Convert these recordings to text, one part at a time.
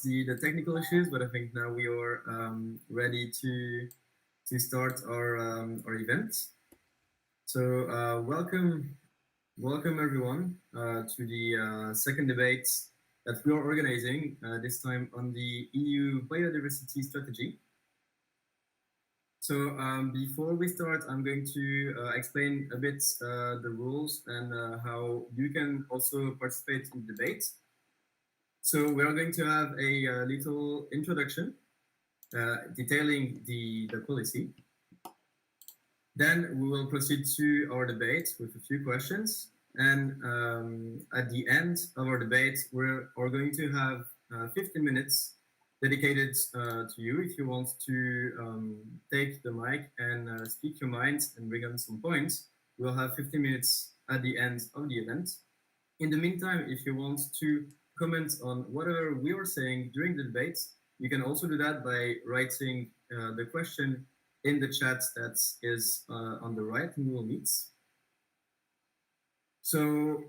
the technical issues, but I think now we are ready to start our event. So welcome everyone to the second debate that we are organizing this time on the EU Biodiversity Strategy. So before we start, I'm going to explain a bit the rules and how you can also participate in the debate. So we are going to have a little introduction detailing the policy. Then we will proceed to our debate with a few questions. And at the end of our debate, we're going to have 15 minutes dedicated to you if you want to take the mic and speak your mind and bring on some points. We'll have 15 minutes at the end of the event. In the meantime, if you want to comment on whatever we are saying during the debate, you can also do that by writing the question in the chat that is on the right in Google Meets. So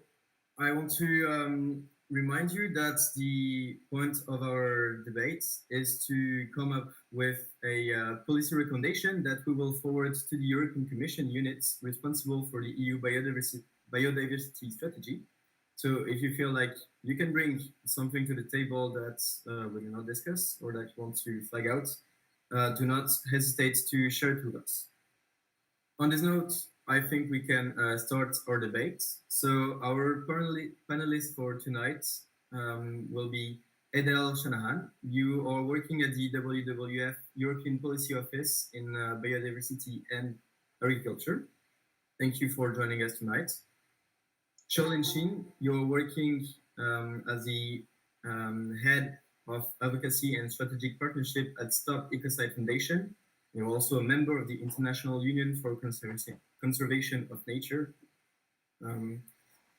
I want to remind you that the point of our debate is to come up with a policy recommendation that we will forward to the European Commission units responsible for the EU Biodiversity Strategy. So if you feel like you can bring something to the table that we did not discuss or that you want to flag out, do not hesitate to share it with us. On this note, I think we can start our debate. So our panelists for tonight will be Edel Shanahan. You are working at the WWF European Policy Office in Biodiversity and Agriculture. Thank you for joining us tonight. Cholin Shin, you're working as the head of advocacy and strategic partnership at Stop Ecocide Foundation. You're also a member of the International Union for Conservation of Nature.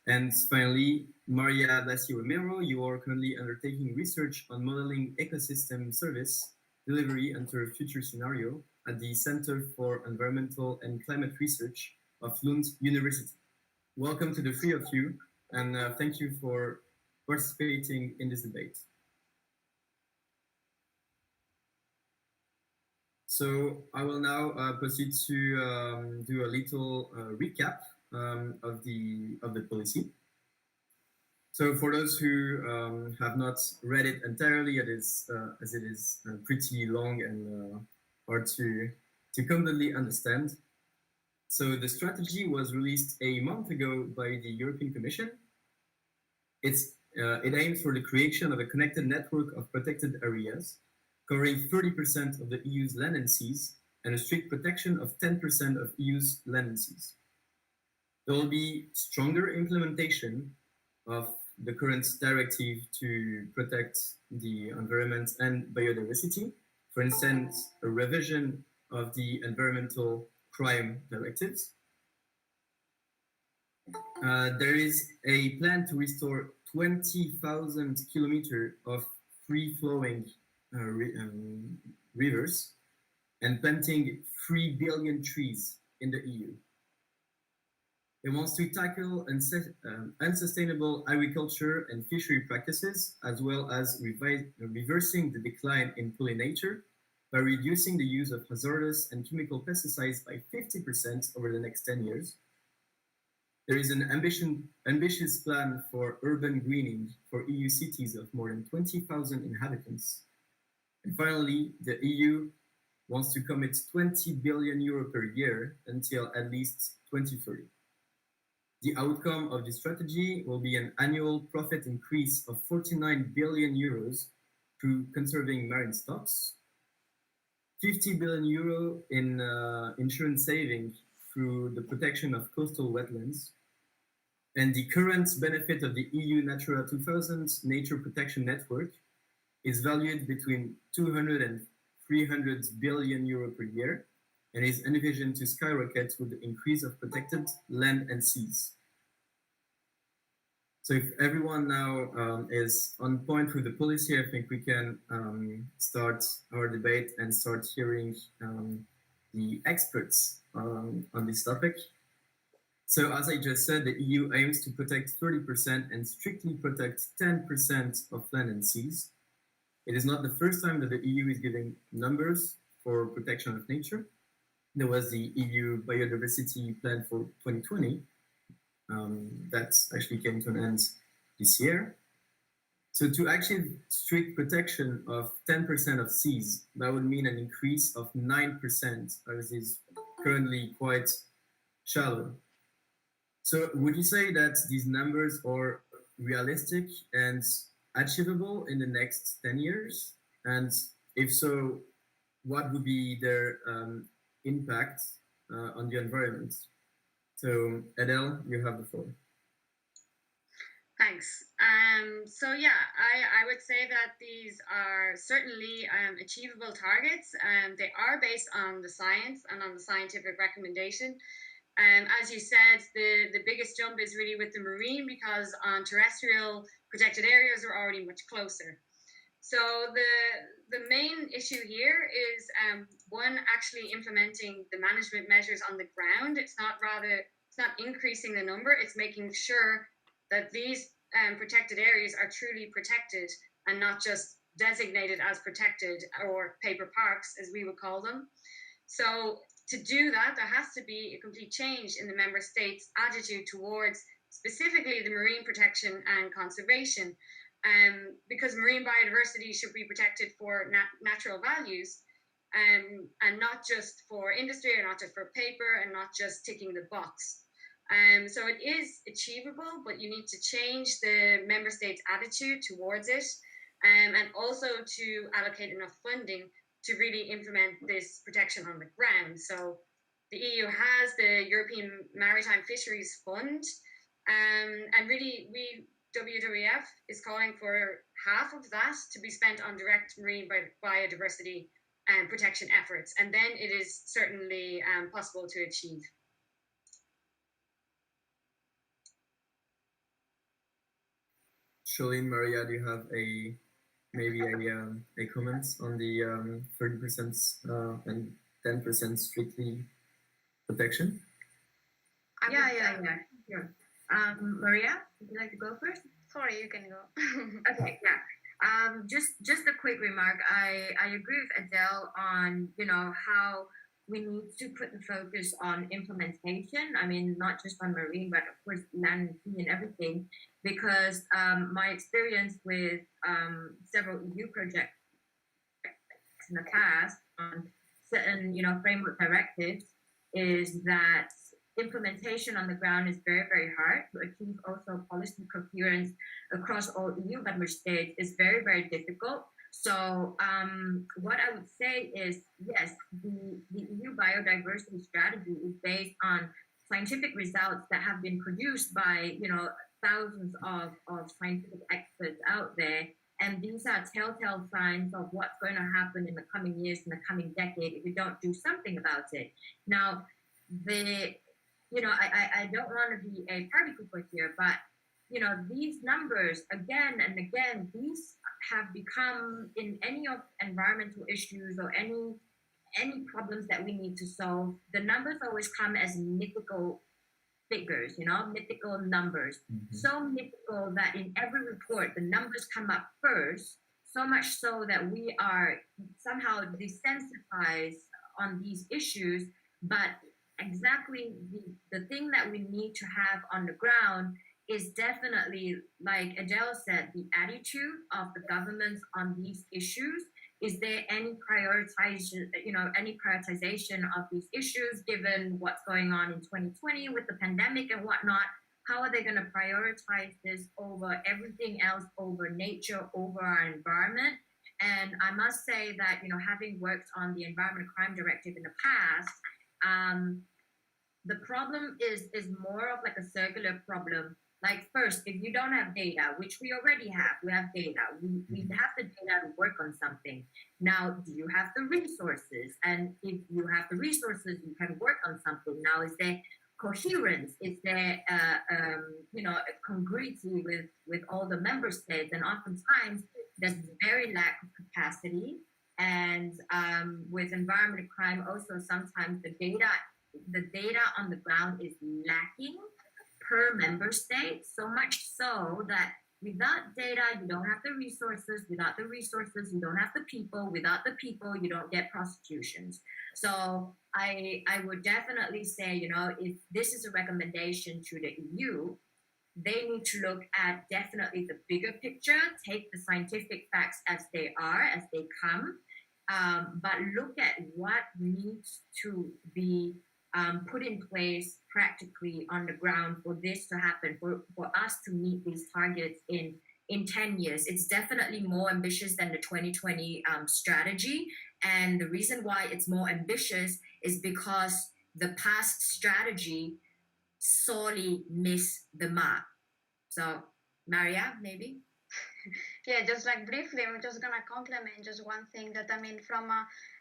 And finally, Maria Dassi Romero, you are currently undertaking research on modeling ecosystem service delivery under a future scenario at the Center for Environmental and Climate Research of Lund University. Welcome to the three of you, and thank you for participating in this debate. So I will now proceed to do a little recap of the policy. So for those who have not read it entirely, as it is pretty long and hard to completely understand. So the strategy was released a month ago by the European Commission. It aims for the creation of a connected network of protected areas, covering 30% of the EU's land and seas, and a strict protection of 10% of EU's land and seas. There will be stronger implementation of the current directive to protect the environment and biodiversity. For instance, a revision of the environmental crime directives. There is a plan to restore 20,000 kilometers of free-flowing rivers and planting 3 billion trees in the EU. It wants to tackle unsustainable agriculture and fishery practices, as well as reversing the decline in pollinator by reducing the use of hazardous and chemical pesticides by 50% over the next 10 years. There is an ambitious plan for urban greening for EU cities of more than 20,000 inhabitants. And finally, the EU wants to commit 20 billion euro per year until at least 2030. The outcome of the strategy will be an annual profit increase of 49 billion euros through conserving marine stocks, 50 billion euro in insurance saving through the protection of coastal wetlands, and the current benefit of the EU Natura 2000 Nature Protection Network is valued between 200 and 300 billion euro per year, and is envisioned to skyrocket with the increase of protected land and seas. So if everyone now is on point with the policy, I think we can start our debate and start hearing the experts on this topic. So as I just said, the EU aims to protect 30% and strictly protect 10% of land and seas. It is not the first time that the EU is giving numbers for protection of nature. There was the EU Biodiversity Plan for 2020 that actually came to an end this year. So to achieve strict protection of 10% of seas, that would mean an increase of 9%, as is currently quite shallow. So would you say that these numbers are realistic and achievable in the next 10 years? And if so, what would be their impact on the environment? So Adele, you have the floor. Thanks. So yeah, I would say that these are certainly achievable targets. They are based on the science and on the scientific recommendation. As you said, the biggest jump is really with the marine, because on terrestrial protected areas we're already much closer. So the main issue here is one, actually implementing the management measures on the ground. It's not increasing the number, it's making sure that these protected areas are truly protected and not just designated as protected, or paper parks as we would call them. So to do that, there has to be a complete change in the member states' attitude towards specifically the marine protection and conservation, because marine biodiversity should be protected for natural values, and not just for industry, or not just for paper, and not just ticking the box. So it is achievable, but you need to change the member states' attitude towards it, and also to allocate enough funding to really implement this protection on the ground. So the EU has the European Maritime Fisheries Fund, and really WWF is calling for half of that to be spent on direct marine biodiversity and protection efforts, and then it is certainly possible to achieve. Charlene, Maria, do you have maybe a comment on the 30% and 10% strictly protection? Yeah. Sure. Maria, would you like to go first? Sorry, you can go. Okay, yeah. Just a quick remark. I agree with Adele on how we need to put the focus on implementation. I mean, not just on marine, but of course land and sea and everything. Because my experience with several EU projects in the past on certain framework directives is that implementation on the ground is very, very hard. To achieve also policy coherence across all EU member states is very, very difficult. So what I would say is, yes, the EU Biodiversity Strategy is based on scientific results that have been produced by thousands of scientific experts out there. And these are telltale signs of what's going to happen in the coming years, in the coming decade, if we don't do something about it. Now, I don't want to be a party pooper here, but these numbers again and again, these have become, in any of environmental issues or any problems that we need to solve, the numbers always come as mythical figures, mythical numbers. Mm-hmm. So mythical that in every report the numbers come up first, so much so that we are somehow desensitized on these issues. But exactly the thing that we need to have on the ground is definitely, like Adele said, the attitude of the governments on these issues. Is there any prioritization of these issues, given what's going on in 2020 with the pandemic and whatnot? How are they going to prioritize this over everything else, over nature, over our environment? And I must say that, having worked on the Environment Crime Directive in the past, the problem is more of like a circular problem. Like, first, if you don't have data, which we already have, we have data. We have the data to work on something. Now, do you have the resources? And if you have the resources, you can work on something. Now, is there coherence? Is there, a congruity with all the member states? And oftentimes, there's very lack of capacity. And with environmental crime, also sometimes the data on the ground is lacking per member state, so much so that Without data, you don't have the resources. Without the resources, you don't have the people. Without the people, you don't get prosecutions. So I would definitely say, if this is a recommendation to the EU, they need to look at definitely the bigger picture, take the scientific facts as they are, as they come, but look at what needs to be put in place practically on the ground for this to happen, for us to meet these targets in 10 years. It's definitely more ambitious than the 2020 strategy. And the reason why it's more ambitious is because the past strategy sorely missed the mark. So, Maria, maybe? Yeah, just like briefly, I'm just gonna complement just one thing that from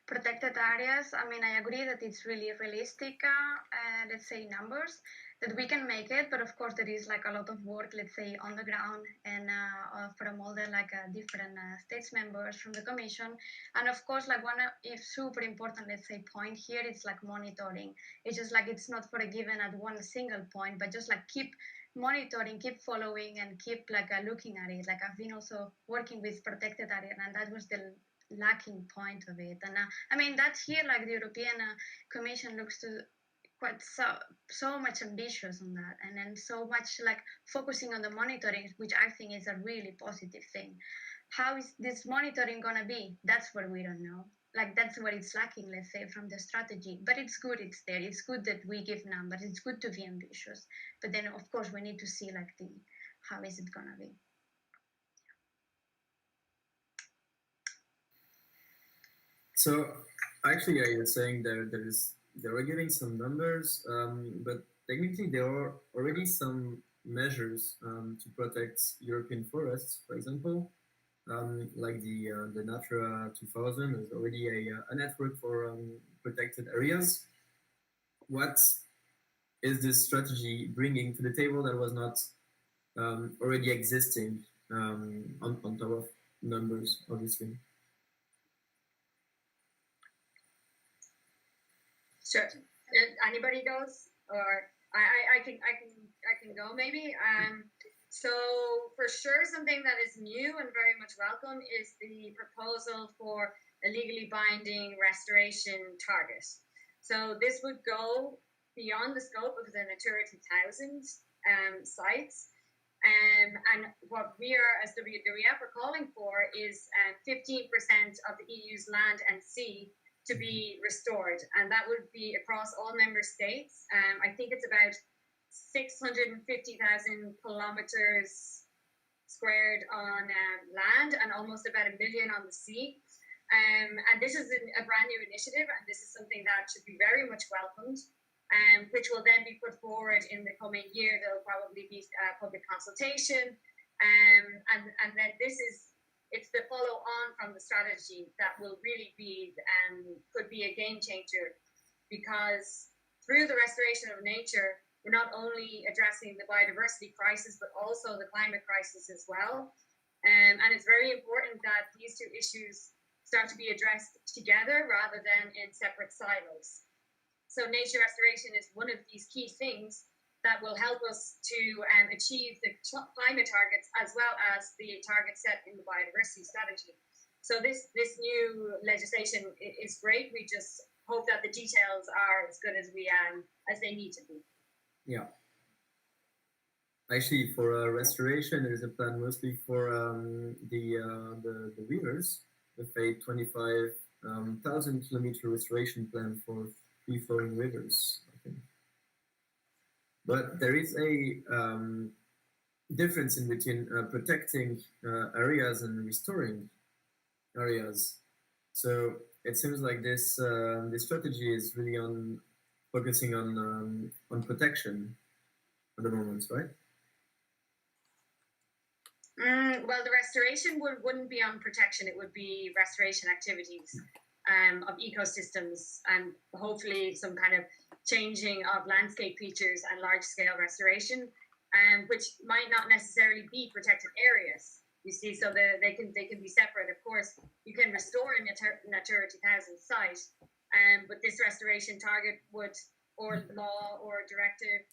protected areas. I agree that it's really realistic, let's say numbers that we can make it, but of course there is like a lot of work, let's say on the ground and from all the different states members from the commission, and of course like one if super important, let's say point here, it's like monitoring. It's just like it's not for a given at one single point, but just like keep monitoring, keep following, and keep looking at it. Like I've been also working with protected area, and that was the lacking point of it. And that's here like the European Commission looks to quite so much ambitious on that, and then so much like focusing on the monitoring, which I think is a really positive thing. How is this monitoring gonna be? That's what we don't know. Like that's what it's lacking, let's say, from the strategy. But it's good it's there. It's good that we give numbers. It's good to be ambitious. But then of course we need to see like the how is it gonna be. So actually, I was saying they were giving some numbers, but technically there are already some measures to protect European forests, for example. Like the Natura 2000 is already a network for protected areas. What is this strategy bringing to the table that was not already existing on top of numbers, obviously? Sure. Anybody goes, or I can go maybe. So for sure, something that is new and very much welcome is the proposal for a legally binding restoration target. So this would go beyond the scope of the Natura 2000 sites. And what we are, as the WWF, are calling for is 15% of the EU's land and sea to be restored, and that would be across all member states. I think it's about 650,000 kilometers squared on land and almost about 1 million on the sea. And this is a brand new initiative, and this is something that should be very much welcomed, which will then be put forward in the coming year. There'll probably be public consultation, and then it's the follow on from the strategy that will really be could be a game changer, because through the restoration of nature, we're not only addressing the biodiversity crisis, but also the climate crisis as well. And it's very important that these two issues start to be addressed together rather than in separate silos. So nature restoration is one of these key things that will help us to achieve the climate targets as well as the targets set in the biodiversity strategy. So this new legislation is great. We just hope that the details are as good as they need to be. Yeah. Actually, for restoration, there is a plan mostly for the rivers, with a 25,000 kilometer restoration plan for free flowing rivers, I think. But there is a difference in between protecting areas and restoring areas. So it seems like this strategy is really focusing on protection at the moment, right? Well, the restoration wouldn't be on protection. It would be restoration activities of ecosystems, and hopefully some kind of changing of landscape features and large-scale restoration, which might not necessarily be protected areas. You see, so they can be separate. Of course, you can restore a Natura 2000 site, but this restoration target or law or directive,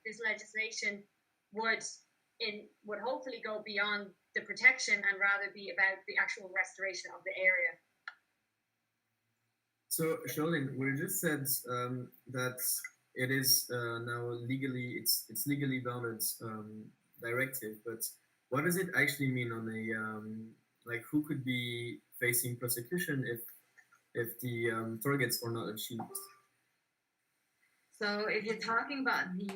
this legislation would would hopefully go beyond the protection and rather be about the actual restoration of the area. So, Charlene, we just said that it is now legally, it's legally bounded directive, but what does it actually mean on a like who could be facing prosecution if the targets are not achieved? So if you're talking about the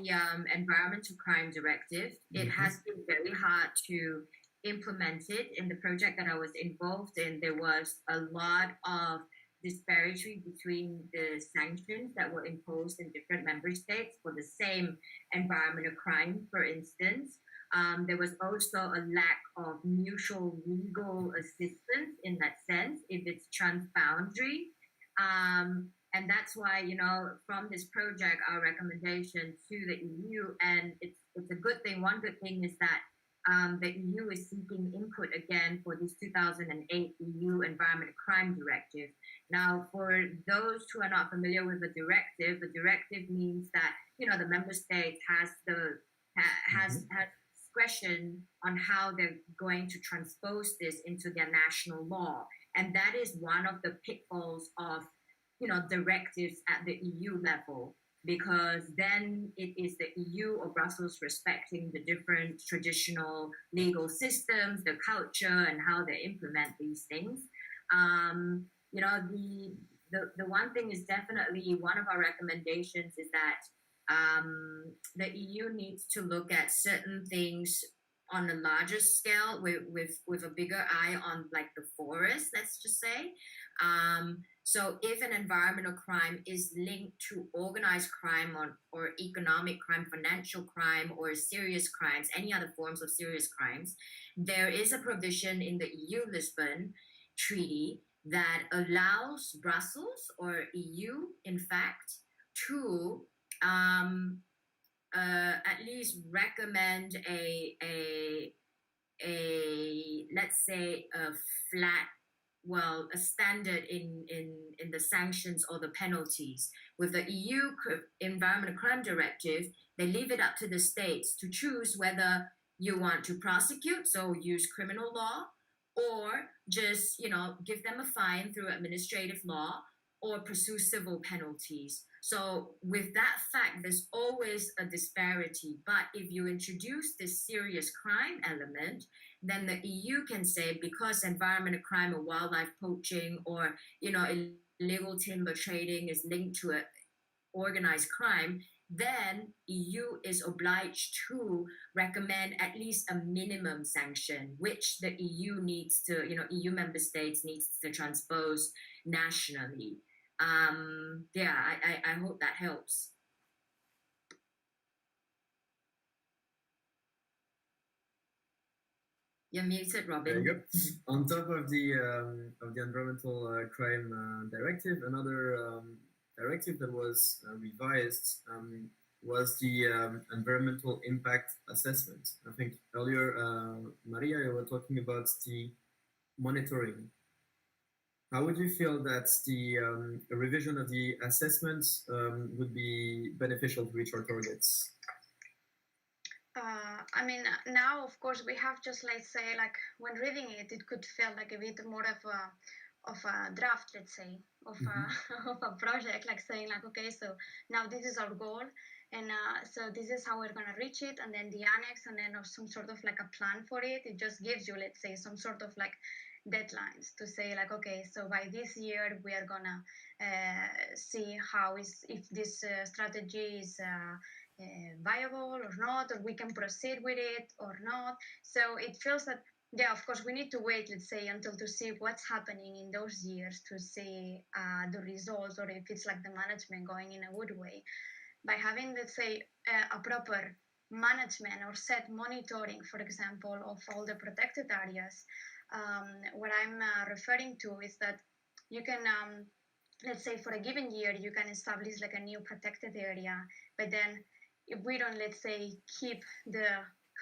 environmental crime directive, it has been very hard to implement it. In the project that I was involved in, there was a lot of disparity between the sanctions that were imposed in different member states for the same environmental crime, for instance. There was also a lack of mutual legal assistance in that sense, if it's transboundary. And that's why, from this project, our recommendation to the EU, and it's a good thing. One good thing is that the EU is seeking input again for this 2008 EU Environment Crime Directive. Now, for those who are not familiar with the directive means that, the member state has discretion on how they're going to transpose this into their national law. And that is one of the pitfalls of directives at the EU level, because then it is the EU or Brussels respecting the different traditional legal systems, the culture, and how they implement these things. The one thing is definitely one of our recommendations is that the EU needs to look at certain things on a larger scale with a bigger eye on like the forest, let's just say. So if an environmental crime is linked to organized crime or economic crime, financial crime, or serious crimes, any other forms of serious crimes, there is a provision in the EU Lisbon Treaty that allows Brussels or EU, in fact, to at least recommend a let's say a flat, a standard in the sanctions or the penalties. With the EU Environmental Crime Directive, they leave it up to the states to choose whether you want to prosecute, so use criminal law, or just, give them a fine through administrative law, or pursue civil penalties. So with that fact, there's always a disparity. But if you introduce this serious crime element, then the EU can say, because environmental crime or wildlife poaching or, illegal timber trading is linked to organized crime, then EU is obliged to recommend at least a minimum sanction, which the EU needs to, EU member states needs to transpose nationally. I hope that helps. You're muted, Robin. There you go. On top of the environmental crime directive, another directive that was revised was the environmental impact assessment. I think earlier, Maria, you were talking about the monitoring. How would you feel that the revision of the assessment would be beneficial to reach our targets? Now, of course, we have just, let's say, like when reading it, it could feel like a bit more of a draft, let's say, of a project, like saying like, okay, so now this is our goal, and so this is how we're gonna reach it, and then the annex, and then some sort of like a plan for it. It just gives you, let's say, some sort of like deadlines to say like, okay, so by this year we are gonna see if this strategy is viable or not, or we can proceed with it or not. So it feels that, yeah, of course we need to wait, let's say, until to see what's happening in those years to see the results, or if it's like the management going in a good way. By having, let's say, a proper management or set monitoring, for example, of all the protected areas, what I'm referring to is that you can let's say for a given year you can establish like a new protected area, but then if we don't, let's say, keep the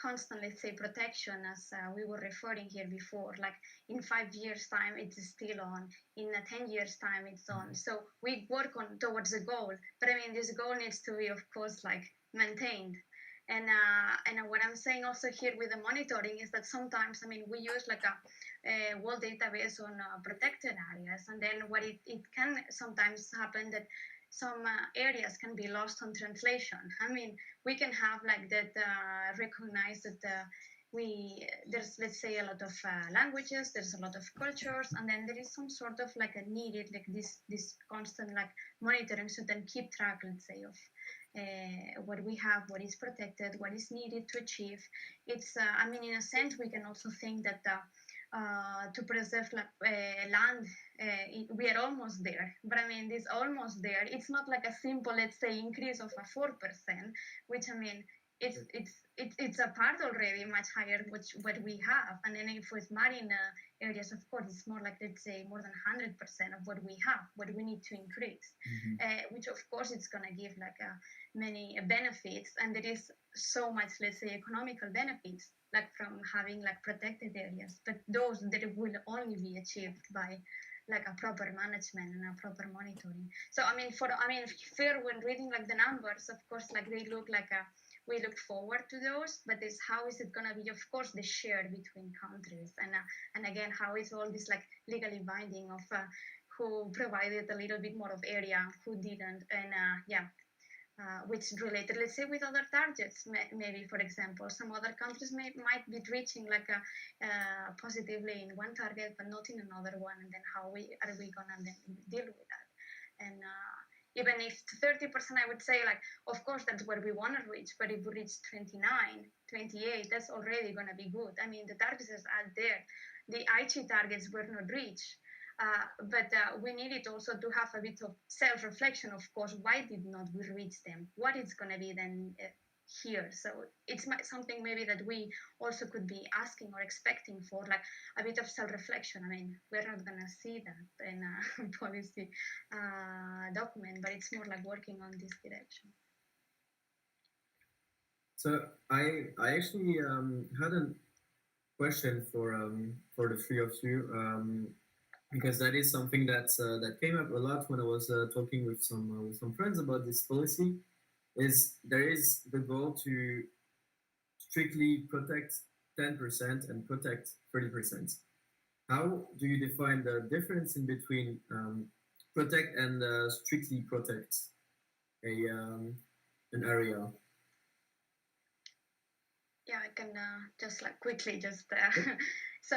constant, let's say, protection, as we were referring here before, like in 5 years time it's still on, in 10 years time it's on. So we work on towards a goal, but I mean this goal needs to be, of course, like maintained. And what I'm saying also here with the monitoring is that sometimes, I mean, we use like a world database on protected areas, and then what it can sometimes happen that some areas can be lost on translation. I mean, we can have like that recognize that there's, let's say, a lot of languages, there's a lot of cultures, and then there is some sort of like a needed like this constant like monitoring, so then keep track, let's say, of what we have, what is protected, what is needed to achieve. It's I mean, in a sense, we can also think that to preserve land, we are almost there. But I mean, this almost there, it's not like a simple, let's say, increase of a 4%, which, I mean, it's a part already much higher what we have. And then if with marine areas, of course, it's more like, let's say, more than 100% of what we have, what we need to increase, which of course it's going to give like many benefits. And there is so much, let's say, economical benefits like from having like protected areas, but those that will only be achieved by like a proper management and a proper monitoring. So I mean, fair, when reading like the numbers, of course, like they look like we look forward to those, but this, how is it going to be, of course, the share between countries, and again, how is all this like legally binding of who provided a little bit more of area, who didn't, and which related, let's say, with other targets. Maybe, for example, some other countries might be reaching like positively in one target, but not in another one, and then how are we gonna then deal with that? And even if 30%, I would say, like, of course, that's where we want to reach, but if we reach 29, 28, that's already going to be good. I mean, the targets are there. The Aichi targets were not reached, but we needed also to have a bit of self-reflection, of course. Why did not we reach them? What is going to be then here? So it's something maybe that we also could be asking or expecting for, like a bit of self-reflection. I mean, we're not going to see that in a policy document, but it's more like working on this direction. So I actually had a question for the three of you, because that is something that came up a lot when I was talking with some friends about this policy. Is there is the goal to strictly protect 10% and protect 30%. How do you define the difference in between protect and strictly protect an area? Yeah, I can just like quickly just so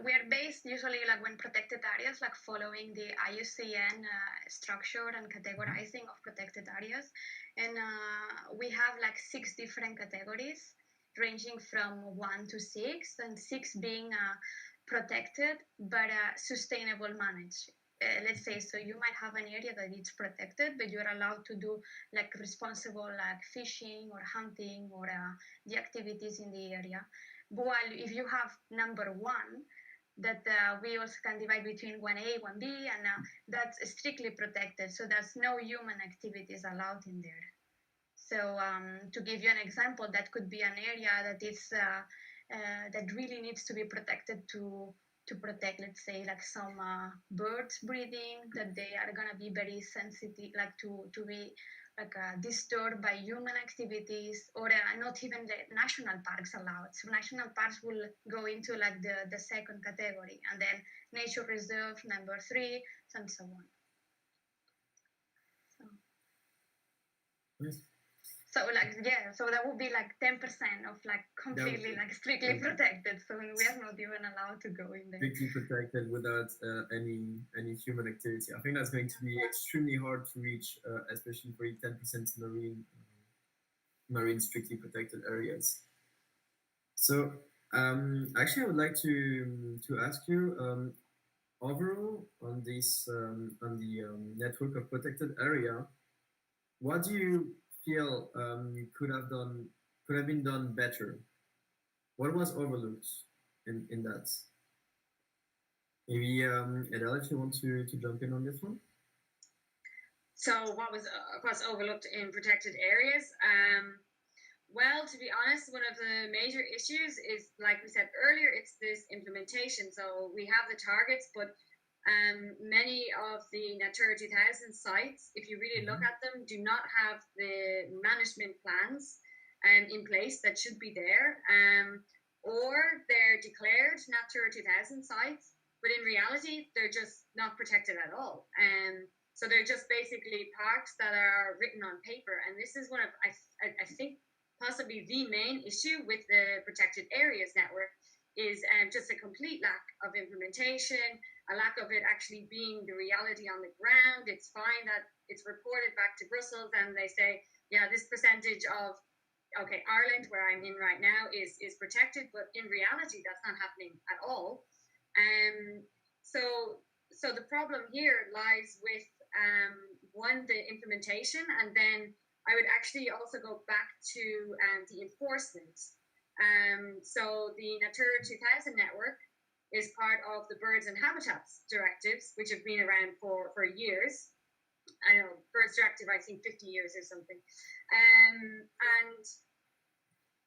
we are based usually like when protected areas, like following the IUCN structure and categorizing of protected areas, and we have like 6 different categories ranging from 1 to 6, and 6 being protected but sustainable managed. Let's say, so you might have an area that is protected, but you're allowed to do like responsible like fishing or hunting or the activities in the area. While if you have number 1, that we also can divide between 1A, 1B, and that's strictly protected. So there's no human activities allowed in there. So to give you an example, that could be an area that is that really needs to be protected to protect, let's say, like some birds breeding, that they are going to be very sensitive, like to be like disturbed by human activities, or not even the national parks allowed. So national parks will go into like the second category, and then nature reserve number 3, and so on. So. Yes. So like, yeah, so that would be like 10% of like completely like strictly protected. So we are not even allowed to go in there. Strictly protected without any human activity. I think that's going to be extremely hard to reach, especially for 10% marine strictly protected areas. So actually, I would like to ask you overall on this on the network of protected area, what do you feel could have been done better? What was overlooked in that? Maybe Adele, if you want to jump in on this one. So what was overlooked in protected areas? Well, to be honest, one of the major issues is, like we said earlier, it's this implementation. So we have the targets, but many of the Natura 2000 sites, if you really look at them, do not have the management plans in place that should be there, or they're declared Natura 2000 sites, but in reality, they're just not protected at all. So they're just basically parks that are written on paper. And this is one of, I think, possibly the main issue with the protected areas network is just a complete lack of implementation, a lack of it actually being the reality on the ground. It's fine that it's reported back to Brussels and they say, yeah, this percentage of, okay, Ireland, where I'm in right now, is protected, but in reality, that's not happening at all. So the problem here lies with one, the implementation, and then I would actually also go back to the enforcement. So the Natura 2000 network is part of the Birds and Habitats directives, which have been around for years. I know, Birds Directive, I think 50 years or something. And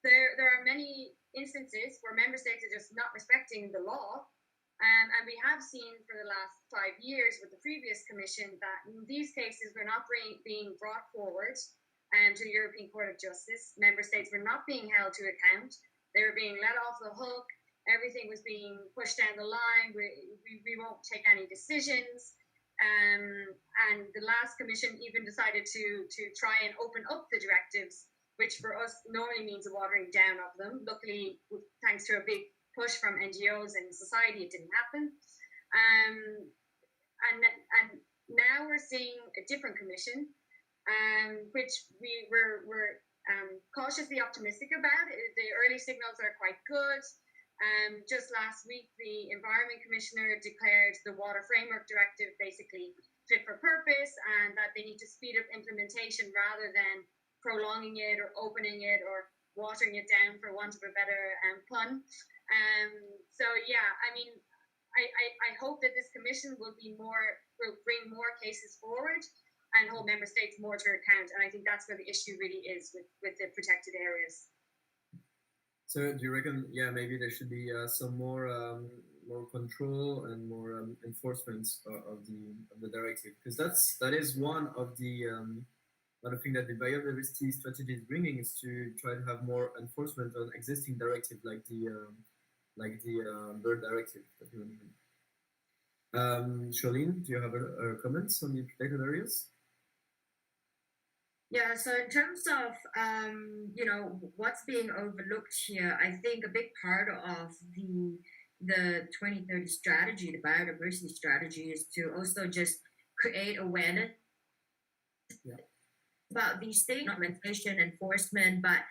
there are many instances where member states are just not respecting the law. And we have seen for the last 5 years with the previous commission that in these cases were not being brought forward to the European Court of Justice. Member states were not being held to account. They were being let off the hook. Everything was being pushed down the line. We won't take any decisions. And the last commission even decided to try and open up the directives, which for us normally means a watering down of them. Luckily, thanks to a big push from NGOs and society, it didn't happen. And now we're seeing a different commission, which we're cautiously optimistic about. The early signals are quite good. Just last week, the Environment Commissioner declared the Water Framework Directive basically fit for purpose, and that they need to speed up implementation rather than prolonging it or opening it or watering it down, for want of a better pun. So yeah, I mean, I hope that this commission will bring more cases forward and hold member states more to account. And I think that's where the issue really is with the protected areas. So do you reckon, yeah, maybe there should be some more control and more enforcement of the directive? Because that is one of the thing that the biodiversity strategy is bringing, is to try to have more enforcement on existing directive like the bird directive that you mentioned. Charlene, do you have comments on the protected areas? Yeah, so in terms of what's being overlooked here, I think a big part of the 2030 strategy, the biodiversity strategy, is to also just create awareness about these things, not implementation, enforcement, but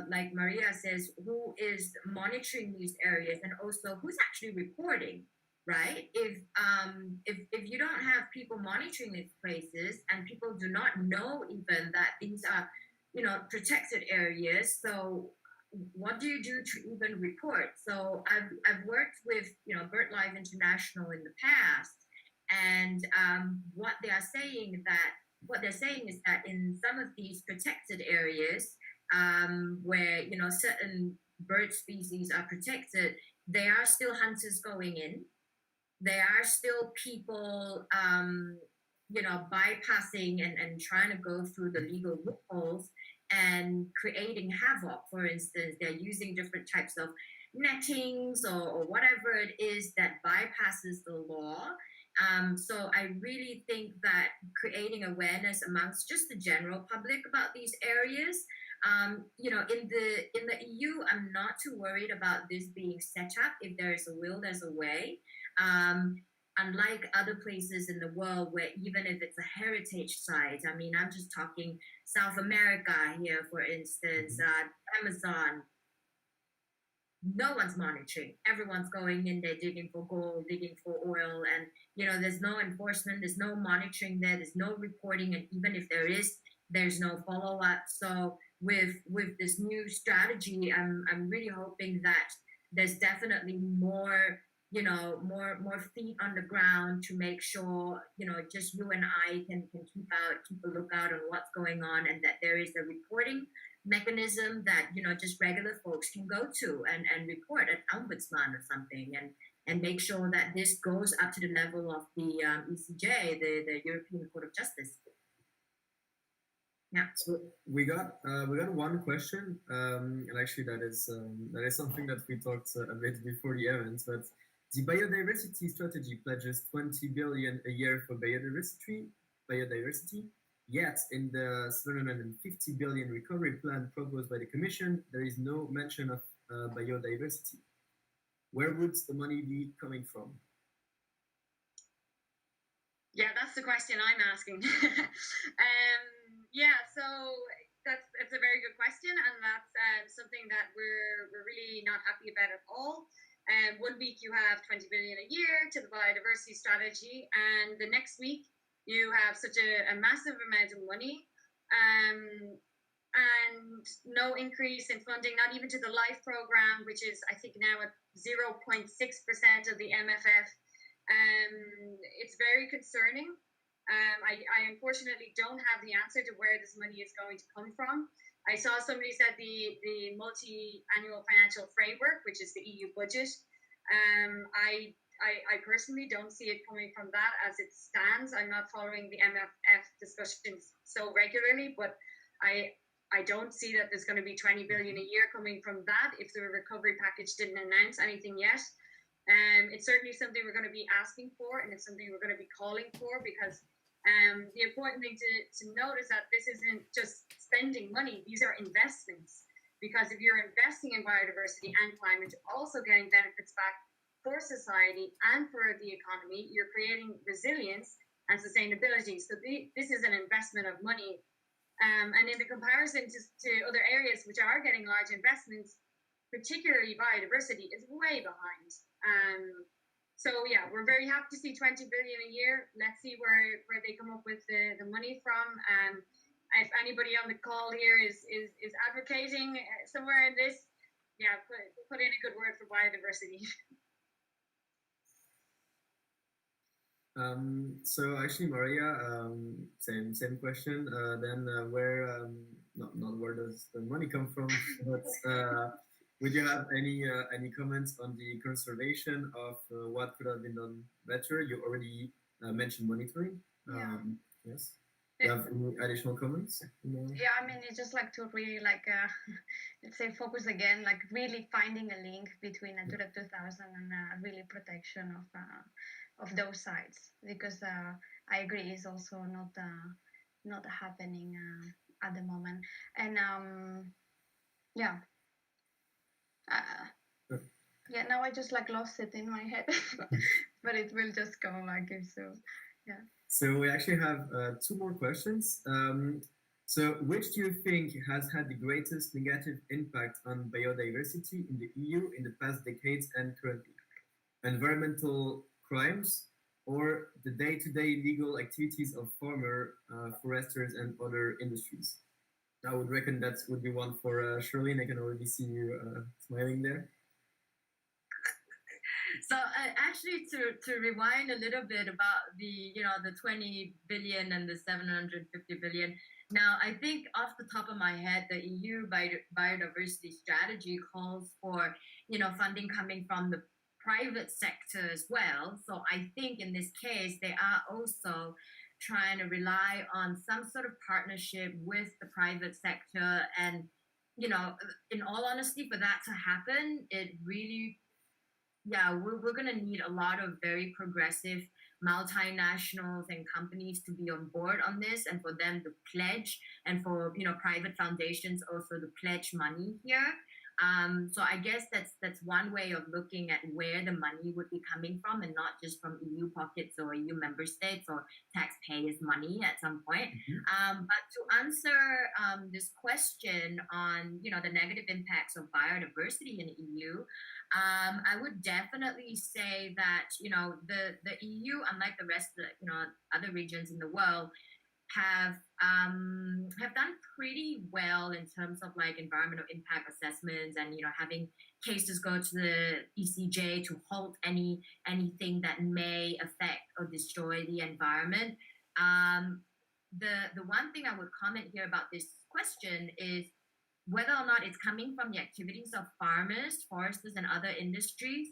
like Maria says, who is monitoring these areas, and also who's actually reporting, right? If you don't have people monitoring these places, and people do not know even that these are, protected areas, so what do you do to even report? So I've worked with BirdLife International in the past, and what they're saying is that in some of these protected areas, where certain bird species are protected, there are still hunters going in. There are still people, bypassing and trying to go through the legal loopholes and creating havoc. For instance, they're using different types of nettings or whatever it is that bypasses the law. So I really think that creating awareness amongst just the general public about these areas, in the EU, I'm not too worried about this being set up. If there is a will, there's a way. Unlike other places in the world where even if it's a heritage site, I mean, I'm just talking South America here, for instance, Amazon, no one's monitoring. Everyone's going in there digging for gold, digging for oil, and there's no enforcement, there's no monitoring there, there's no reporting, and even if there is, there's no follow-up. So with this new strategy, I'm really hoping that there's definitely more feet on the ground to make sure just you and I can keep a lookout on what's going on, and that there is a reporting mechanism that just regular folks can go to and report an ombudsman or something, and make sure that this goes up to the level of the ECJ, the European Court of Justice. Yeah. So we got one question, and actually that is something that we talked a bit before the event. But the biodiversity strategy pledges 20 billion a year for biodiversity. Yet in the 750 billion recovery plan proposed by the Commission, there is no mention of biodiversity. Where would the money be coming from? Yeah, that's the question I'm asking. Yeah, so that's a very good question, and that's something that we're really not happy about at all. 1 week you have 20 billion a year to the biodiversity strategy, and the next week you have such a massive amount of money, and no increase in funding, not even to the LIFE program, which is I think now at 0.6% of the MFF. It's very concerning. I unfortunately don't have the answer to where this money is going to come from. I saw somebody said the multi-annual financial framework, which is the EU budget. I personally don't see it coming from that as it stands. I'm not following the MFF discussions so regularly, but I don't see that there's going to be 20 billion a year coming from that if the recovery package didn't announce anything yet. It's certainly something we're going to be asking for, and it's something we're going to be calling for, because the important thing to note is that this isn't just spending money, these are investments. Because if you're investing in biodiversity and climate, you're also getting benefits back for society and for the economy. You're creating resilience and sustainability. So this is an investment of money. And in the comparison to other areas which are getting large investments, particularly biodiversity, is way behind. So yeah, we're very happy to see 20 billion a year. Let's see where they come up with the money from. If anybody on the call here is advocating somewhere in this, yeah, put in a good word for biodiversity. So actually, Maria, same question. Then where not where does the money come from, but would you have any comments on the conservation of what could have been done better? You already mentioned monitoring. Yes. Do you have any additional comments? Yeah, I mean, it's just like to really let's say focus again, like really finding a link between Natura 2000 and really protection of those sites, because I agree it's also not happening at the moment. And yeah. Yeah, now I just lost it in my head, but it will just come back if so. Yeah. So we actually have 2 more questions. So which do you think has had the greatest negative impact on biodiversity in the EU in the past decades and currently? Environmental crimes or the day-to-day legal activities of farmers, foresters, and other industries? I would reckon that would be one for Charlene. I can already see you smiling there. So actually, to rewind a little bit about the 20 billion and the 750 billion. Now, I think off the top of my head, the EU Biodiversity Strategy calls for funding coming from the private sector as well. So I think in this case, they are also trying to rely on some sort of partnership with the private sector. And, in all honesty, for that to happen, it really, we're going to need a lot of very progressive multinationals and companies to be on board on this, and for them to pledge, and for private foundations also to pledge money here. So I guess that's one way of looking at where the money would be coming from, and not just from EU pockets or EU member states or taxpayers' money at some point. Mm-hmm. But to answer this question on the negative impacts of biodiversity in the EU, I would definitely say that the EU, unlike the rest of the other regions in the world, have done pretty well in terms of environmental impact assessments, and having cases go to the ECJ to halt anything that may affect or destroy the environment. The one thing I would comment here about this question is whether or not it's coming from the activities of farmers, foresters, and other industries,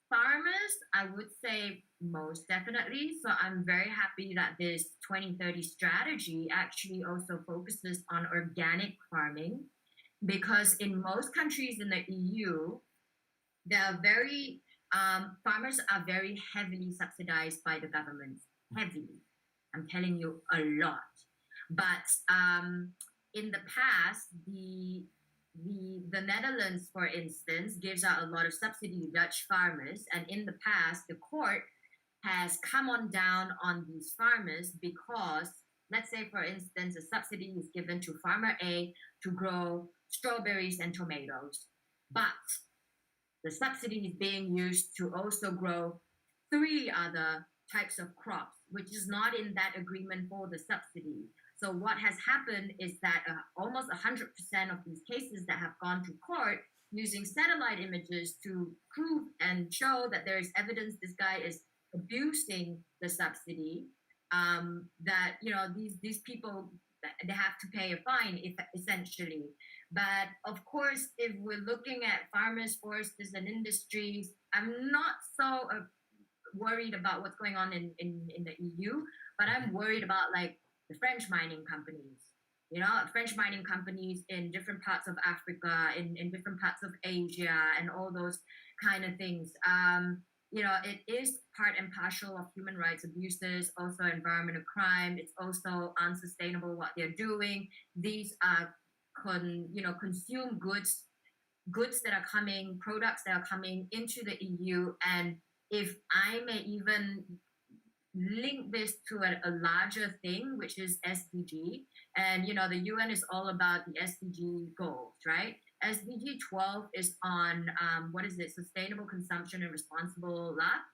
Farmers, I would say most definitely. So I'm very happy that this 2030 strategy actually also focuses on organic farming, because in most countries in the EU, they are very farmers are very heavily subsidized by the government. Heavily, I'm telling you, a lot. But in the past, the Netherlands, for instance, gives out a lot of subsidy to Dutch farmers, and in the past, the court has come on down on these farmers because, let's say, for instance, a subsidy is given to farmer A to grow strawberries and tomatoes, but the subsidy is being used to also grow three other types of crops, which is not in that agreement for the subsidy. So what has happened is that almost 100% of these cases that have gone to court using satellite images to prove and show that there is evidence this guy is abusing the subsidy, that these people, they have to pay a fine, if, essentially. But of course, if we're looking at farmers, foresters, and industries, I'm not so worried about what's going on in the EU, but I'm worried about like the French mining companies. French mining companies in different parts of Africa, in different parts of Asia, and all those kind of things. It is part and parcel of human rights abuses, also environmental crime. It's also unsustainable what they're doing. These are consume goods that are coming, products that are coming into the EU. And if I may even link this to a larger thing, which is SDG, and the UN is all about the SDG goals, right? SDG 12 is on what is it? Sustainable consumption and responsible life.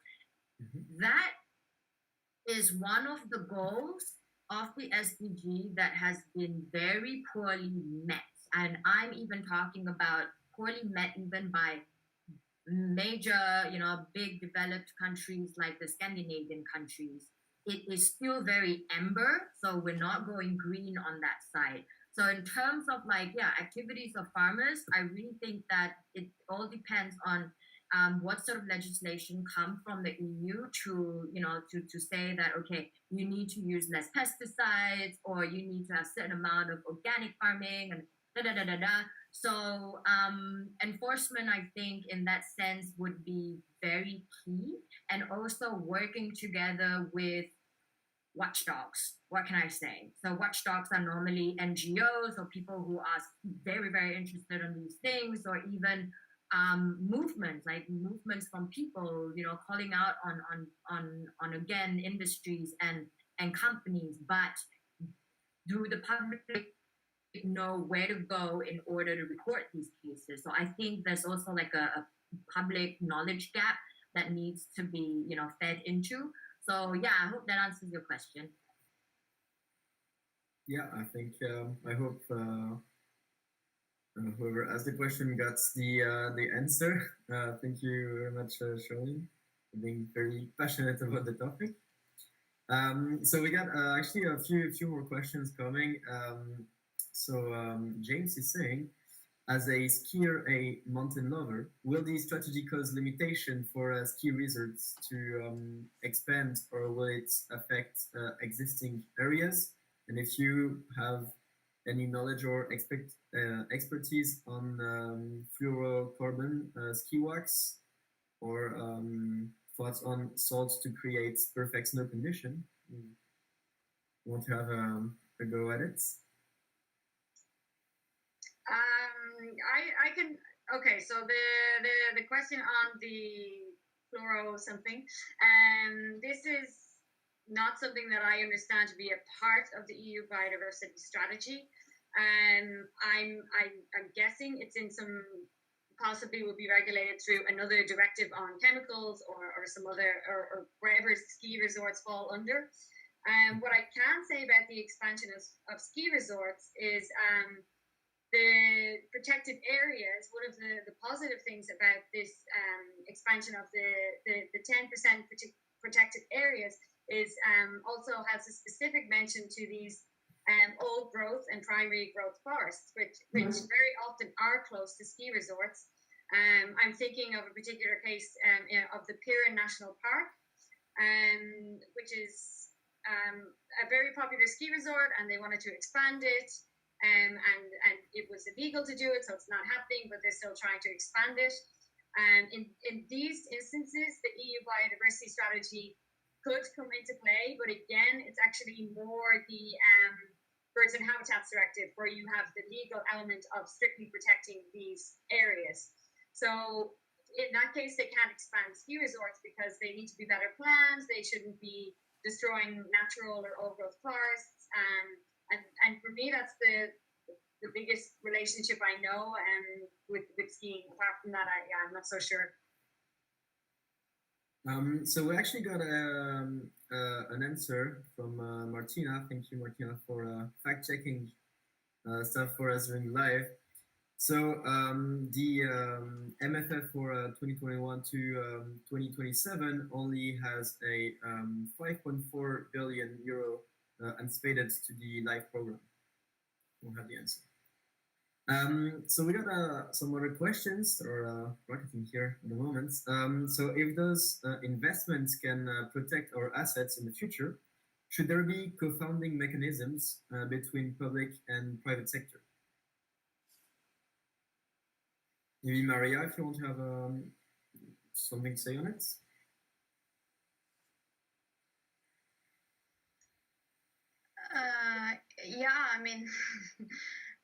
Mm-hmm. That is one of the goals of the SDG that has been very poorly met. And I'm even talking about poorly met even by major, big developed countries like the Scandinavian countries. It is still very amber, so we're not going green on that side. So in terms of activities of farmers, I really think that it all depends on what sort of legislation come from the EU to say that, okay, you need to use less pesticides, or you need to have a certain amount of organic farming, and da-da-da-da-da. So enforcement, I think, in that sense would be very key, and also working together with watchdogs. What can I say? So watchdogs are normally NGOs or people who are very, very interested in these things, or even movements from people, calling out on again industries and companies. But do the public know where to go in order to report these cases? So I think there's also like a public knowledge gap that needs to be fed into. So yeah, I hope that answers your question. Yeah, I think I hope whoever asked the question got the answer. Thank you very much, Charlene, for being very passionate about the topic. So we got actually a few more questions coming. James is saying, as a skier, a mountain lover, will the strategy cause limitation for ski resorts to expand, or will it affect existing areas? And if you have any knowledge or expertise on fluorocarbon ski wax, or thoughts on salts to create perfect snow condition, you want to have a go at it? I can. Okay, so the question on the fluoro something, this is not something that I understand to be a part of the EU Biodiversity Strategy. I'm guessing it's in some, possibly will be regulated through another directive on chemicals, or some other, or wherever ski resorts fall under. What I can say about the expansion of ski resorts is the protected areas. One of the positive things about this expansion of the 10% protected areas is also has a specific mention to these old growth and primary growth forests, which very often are close to ski resorts. I'm thinking of a particular case of the Piran National Park, which is a very popular ski resort, and they wanted to expand it. And it was illegal to do it, so it's not happening, but they're still trying to expand it. And in these instances, the EU Biodiversity Strategy could come into play, but again, it's actually more the Birds and Habitats Directive, where you have the legal element of strictly protecting these areas. So in that case, they can't expand ski resorts because they need to be better planned. They shouldn't be destroying natural or old-growth forests. And for me, that's the biggest relationship I know with skiing. Apart from that, I'm not so sure. So we actually got an answer from Martina. Thank you, Martina, for fact-checking stuff for us during live. So the MFF for 2021 to 2027 only has a 5.4 billion euro anticipated to the live program. We'll have the answer. So we got some other questions that are rocketing here at the moment. So if those investments can protect our assets in the future, should there be co-founding mechanisms between public and private sector? Maybe Maria, if you want to have something to say on it. Yeah, I mean,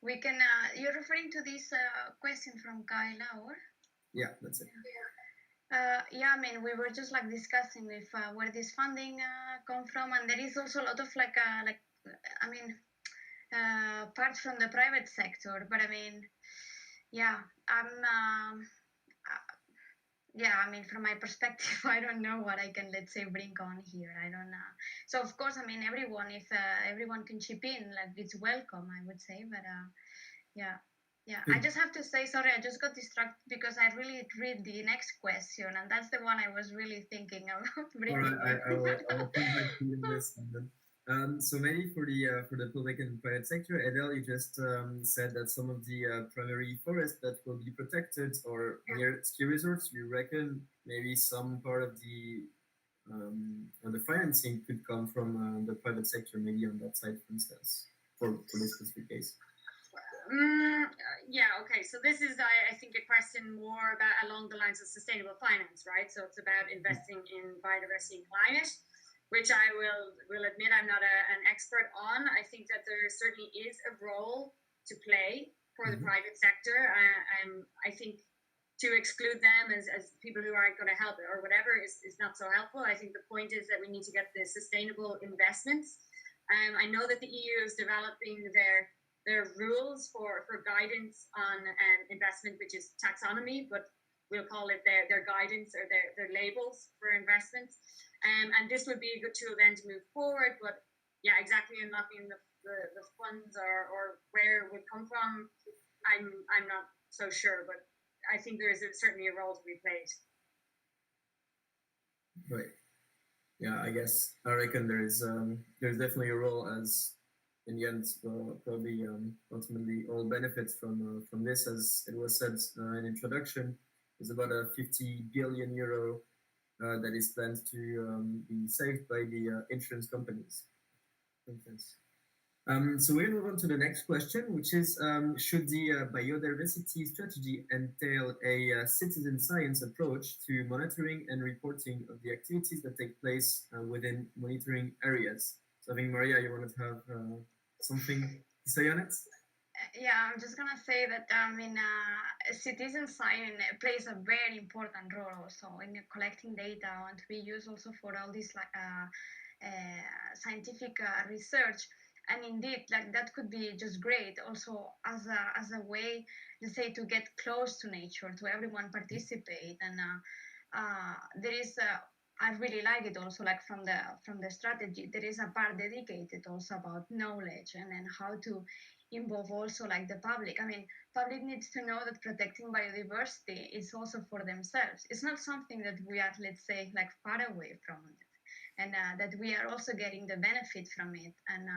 we can. You're referring to this question from Kayla, or? Yeah, that's it. Yeah, I mean, we were just like discussing if where this funding come from, and there is also a lot of I mean, parts from the private sector. But I mean, yeah, yeah, I mean, from my perspective, I don't know what I can, let's say, bring on here. I don't know. So of course, I mean, everyone, if everyone can chip in, like it's welcome, I would say. But yeah. Yeah, I just have to say, sorry, I just got distracted because I really read the next question, and that's the one I was really thinking about bringing. All right, I will come back to you in this one then. So maybe for the public and private sector, Adele, you just said that some of the primary forests that will be protected or near ski resorts, you reckon maybe some part of the financing could come from the private sector, maybe on that side, for instance, for this specific case. Yeah, okay. So this is, I think, a question more about along the lines of sustainable finance, right? So it's about investing in biodiversity and climate, which I will admit I'm not an expert on. I think that there certainly is a role to play for the private sector. I think to exclude them as people who aren't going to help it or whatever is not so helpful. I think the point is that we need to get the sustainable investments. I know that the EU is developing their rules for guidance on investment, which is taxonomy, but we'll call it their guidance or their labels for investments. And this would be a good tool then to move forward. But yeah, exactly unlocking the funds or where it would come from, I'm not so sure, but I think there is certainly a role to be played. Right. Yeah, I reckon there's definitely a role, as in the end, probably ultimately all benefits from this, as it was said in introduction. There's about a 50 billion euro that is planned to be saved by the insurance companies. So we're going to move on to the next question, which is, should the biodiversity strategy entail a citizen science approach to monitoring and reporting of the activities that take place within monitoring areas? So I think, Maria, you wanted to have something to say on it? Yeah, I'm just gonna say that I mean, citizen science plays a very important role also in collecting data and to be used also for all this scientific research. And indeed, like that could be just great also as a way, let's say, to get close to nature, to everyone participate. And there is I really like it also, like from the strategy, there is a part dedicated also about knowledge and then how to involve also like the public. I mean, public needs to know that protecting biodiversity is also for themselves. It's not something that we are, let's say, like far away from it, and that we are also getting the benefit from it. And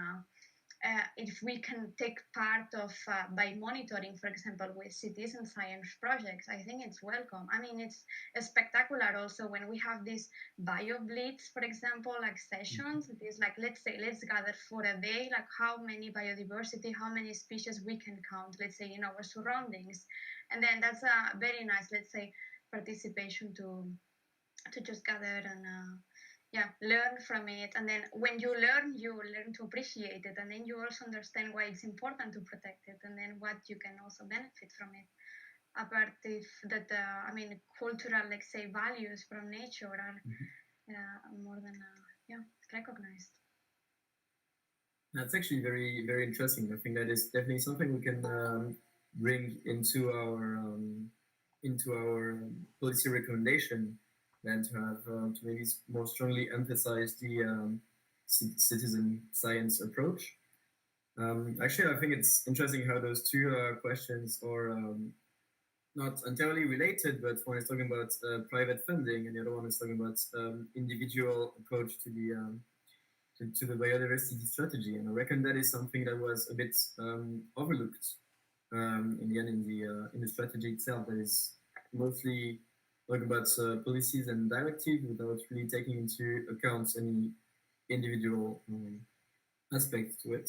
if we can take part of by monitoring, for example, with citizen science projects, I think it's welcome. I mean, it's spectacular also when we have these bio blitz, for example, like sessions. It is like, let's say, let's gather for a day, like how many biodiversity, how many species we can count, let's say, in our surroundings. And then that's a very nice, let's say, participation to just gather and yeah, learn from it. And then when you learn to appreciate it, and then you also understand why it's important to protect it, and then what you can also benefit from it. Apart if that I mean, cultural, like say, values from nature are more than yeah, recognized. That's actually very, very interesting. I think that is definitely something we can bring into our policy recommendation, than to have to maybe more strongly emphasize the citizen science approach. Actually, I think it's interesting how those two questions are not entirely related, but one is talking about private funding, and the other one is talking about individual approach to the biodiversity strategy. And I reckon that is something that was a bit overlooked in the end in the strategy itself. That is mostly talking about policies and directives without really taking into account any individual aspects to it.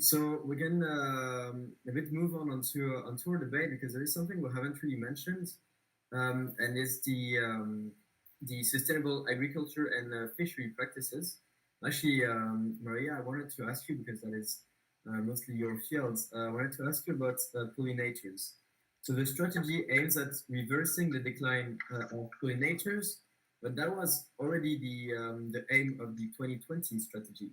So we can a bit move on onto our debate, because there is something we haven't really mentioned, and it's the sustainable agriculture and fishery practices. Actually, Maria, I wanted to ask you, because that is mostly your field. I wanted to ask you about pollinators. So the strategy aims at reversing the decline of pollinators, but that was already the aim of the 2020 strategy.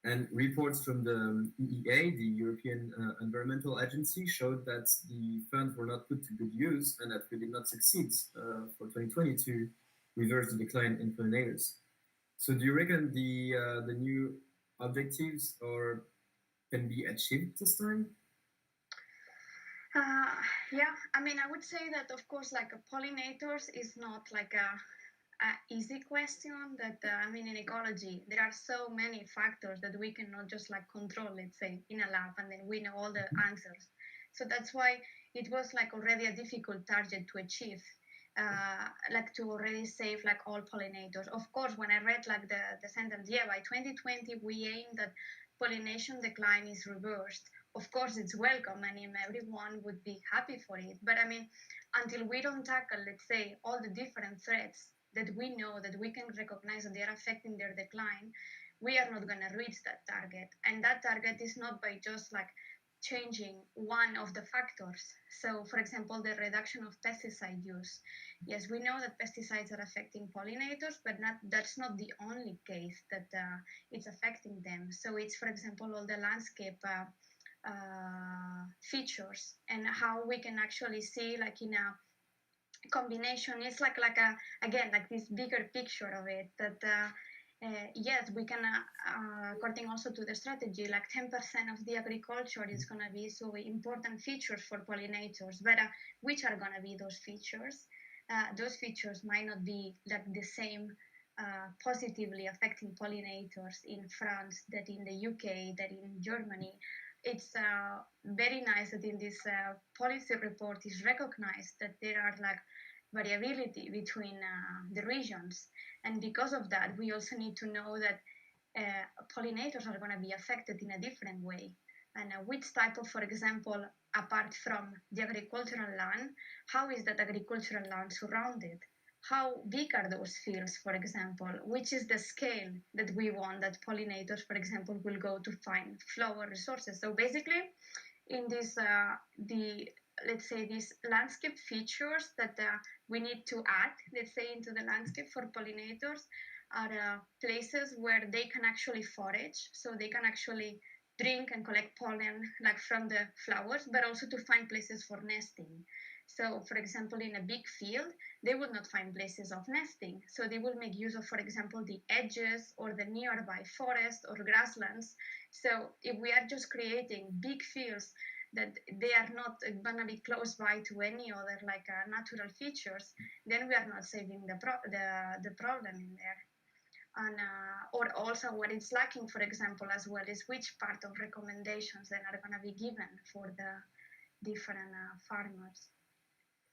And reports from the EEA, the European Environmental Agency, showed that the funds were not put to good use, and that we did not succeed for 2020 to reverse the decline in pollinators. So do you reckon the new objectives can be achieved this time? Yeah, I mean, I would say that, of course, like pollinators is not like a easy question. That I mean, in ecology, there are so many factors that we cannot just like control, let's say, in a lab, and then we know all the answers. So that's why it was like already a difficult target to achieve. Like to already save like all pollinators. Of course, when I read like the sentence, yeah, by 2020 we aim that pollination decline is reversed. Of course, it's welcome, and everyone would be happy for it. But I mean, until we don't tackle, let's say, all the different threats that we know, that we can recognize that they are affecting their decline, we are not going to reach that target. And that target is not by just like changing one of the factors. So, for example, the reduction of pesticide use. Yes, we know that pesticides are affecting pollinators, but that's not the only case that it's affecting them. So it's, for example, all the landscape features, and how we can actually see, like in a combination, it's like a, again, like this bigger picture of it, that yes, we can according also to the strategy, like 10% of the agriculture is going to be so important features for pollinators. But which are going to be those features? Those features might not be like the same positively affecting pollinators in France, that in the UK, that in Germany. It's very nice that in this policy report is recognized that there are like variability between the regions. And because of that, we also need to know that pollinators are going to be affected in a different way. And which type of, for example, apart from the agricultural land, how is that agricultural land surrounded? How big are those fields, for example? Which is the scale that we want that pollinators, for example, will go to find flower resources? So basically, in this, let's say, these landscape features that we need to add, let's say, into the landscape for pollinators are places where they can actually forage, so they can actually drink and collect pollen like from the flowers, but also to find places for nesting. So, for example, in a big field, they will not find places of nesting. So they will make use of, for example, the edges or the nearby forest or grasslands. So if we are just creating big fields that they are not going to be close by to any other like natural features, then we are not saving the problem in there. and or also what it's lacking, for example, as well, is which part of recommendations that are going to be given for the different farmers.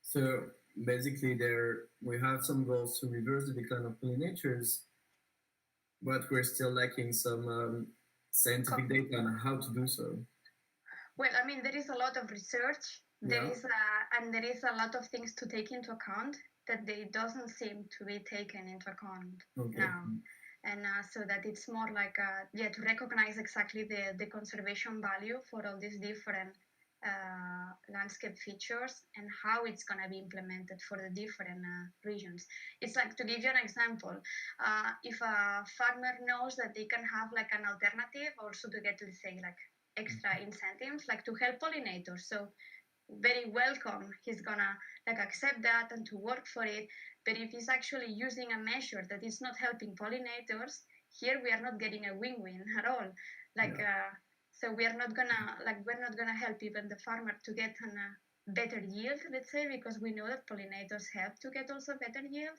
So basically, there we have some goals to reverse the decline of pollinators, but we're still lacking some scientific data on how to do so. Well, I mean, there is a lot of research. There is a lot of things to take into account that they doesn't seem to be taken into account now. And so that it's more like to recognize exactly the conservation value for all these different landscape features and how it's going to be implemented for the different regions. It's like, to give you an example, if a farmer knows that they can have like an alternative also to get, let's say, like extra incentives, like to help pollinators, so very welcome, he's gonna like accept that and to work for it. But if he's actually using a measure that is not helping pollinators, here we are not getting a win-win at all. Like so we're not gonna help even the farmer to get a better yield, let's say, because we know that pollinators help to get also better yield.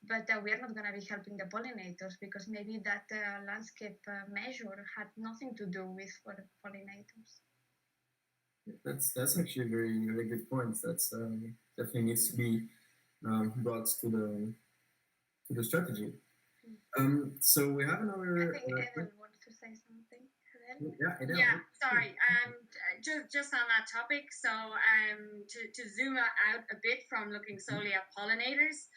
But we are not going to be helping the pollinators because maybe that landscape measure had nothing to do with for the pollinators. That's actually a very, very good point. That's definitely needs to be brought to the strategy. So we have another. I think Eden wants to say something. Yeah, sorry. Just on that topic. So to zoom out a bit from looking solely at pollinators.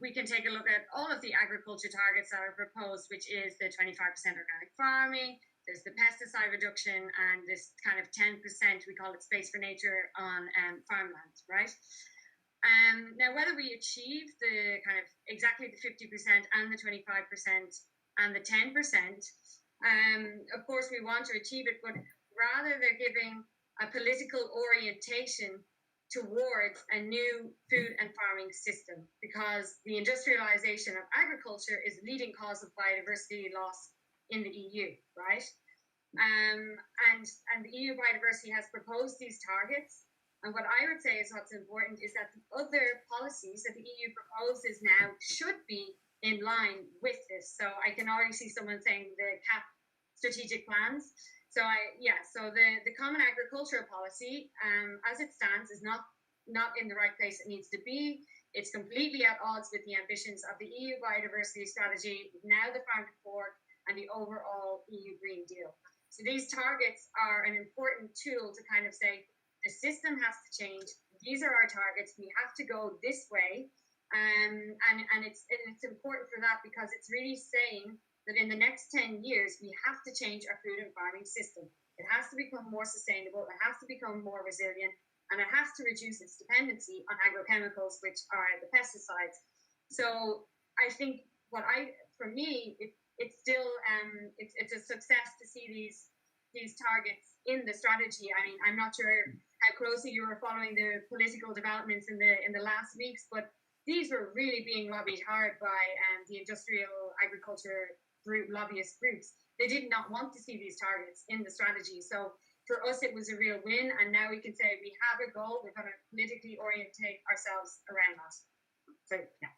We can take a look at all of the agriculture targets that are proposed, which is the 25% organic farming, there's the pesticide reduction, and this kind of 10%, we call it space for nature, on farmland, right? Now, whether we achieve the kind of exactly the 50% and the 25% and the 10%, of course, we want to achieve it, but rather they're giving a political orientation towards a new food and farming system, because the industrialization of agriculture is the leading cause of biodiversity loss in the EU, right? And the EU Biodiversity has proposed these targets. And what I would say is what's important is that the other policies that the EU proposes now should be in line with this. So I can already see someone saying the CAP strategic plans. So the common agricultural policy, as it stands, is not in the right place it needs to be. It's completely at odds with the ambitions of the EU Biodiversity Strategy, now the Farm to Fork, and the overall EU Green Deal. So these targets are an important tool to kind of say, the system has to change. These are our targets. We have to go this way. And it's important for that because it's really saying that in the next 10 years, we have to change our food and farming system. It has to become more sustainable. It has to become more resilient. And it has to reduce its dependency on agrochemicals, which are the pesticides. So I think for me, it's still it's a success to see these targets in the strategy. I mean, I'm not sure how closely you were following the political developments in the last weeks, but these were really being lobbied hard by the industrial agriculture lobbyist groups. They did not want to see these targets in the strategy. So for us, it was a real win. And now we can say we have a goal. We're going to politically orientate ourselves around that. So, yeah.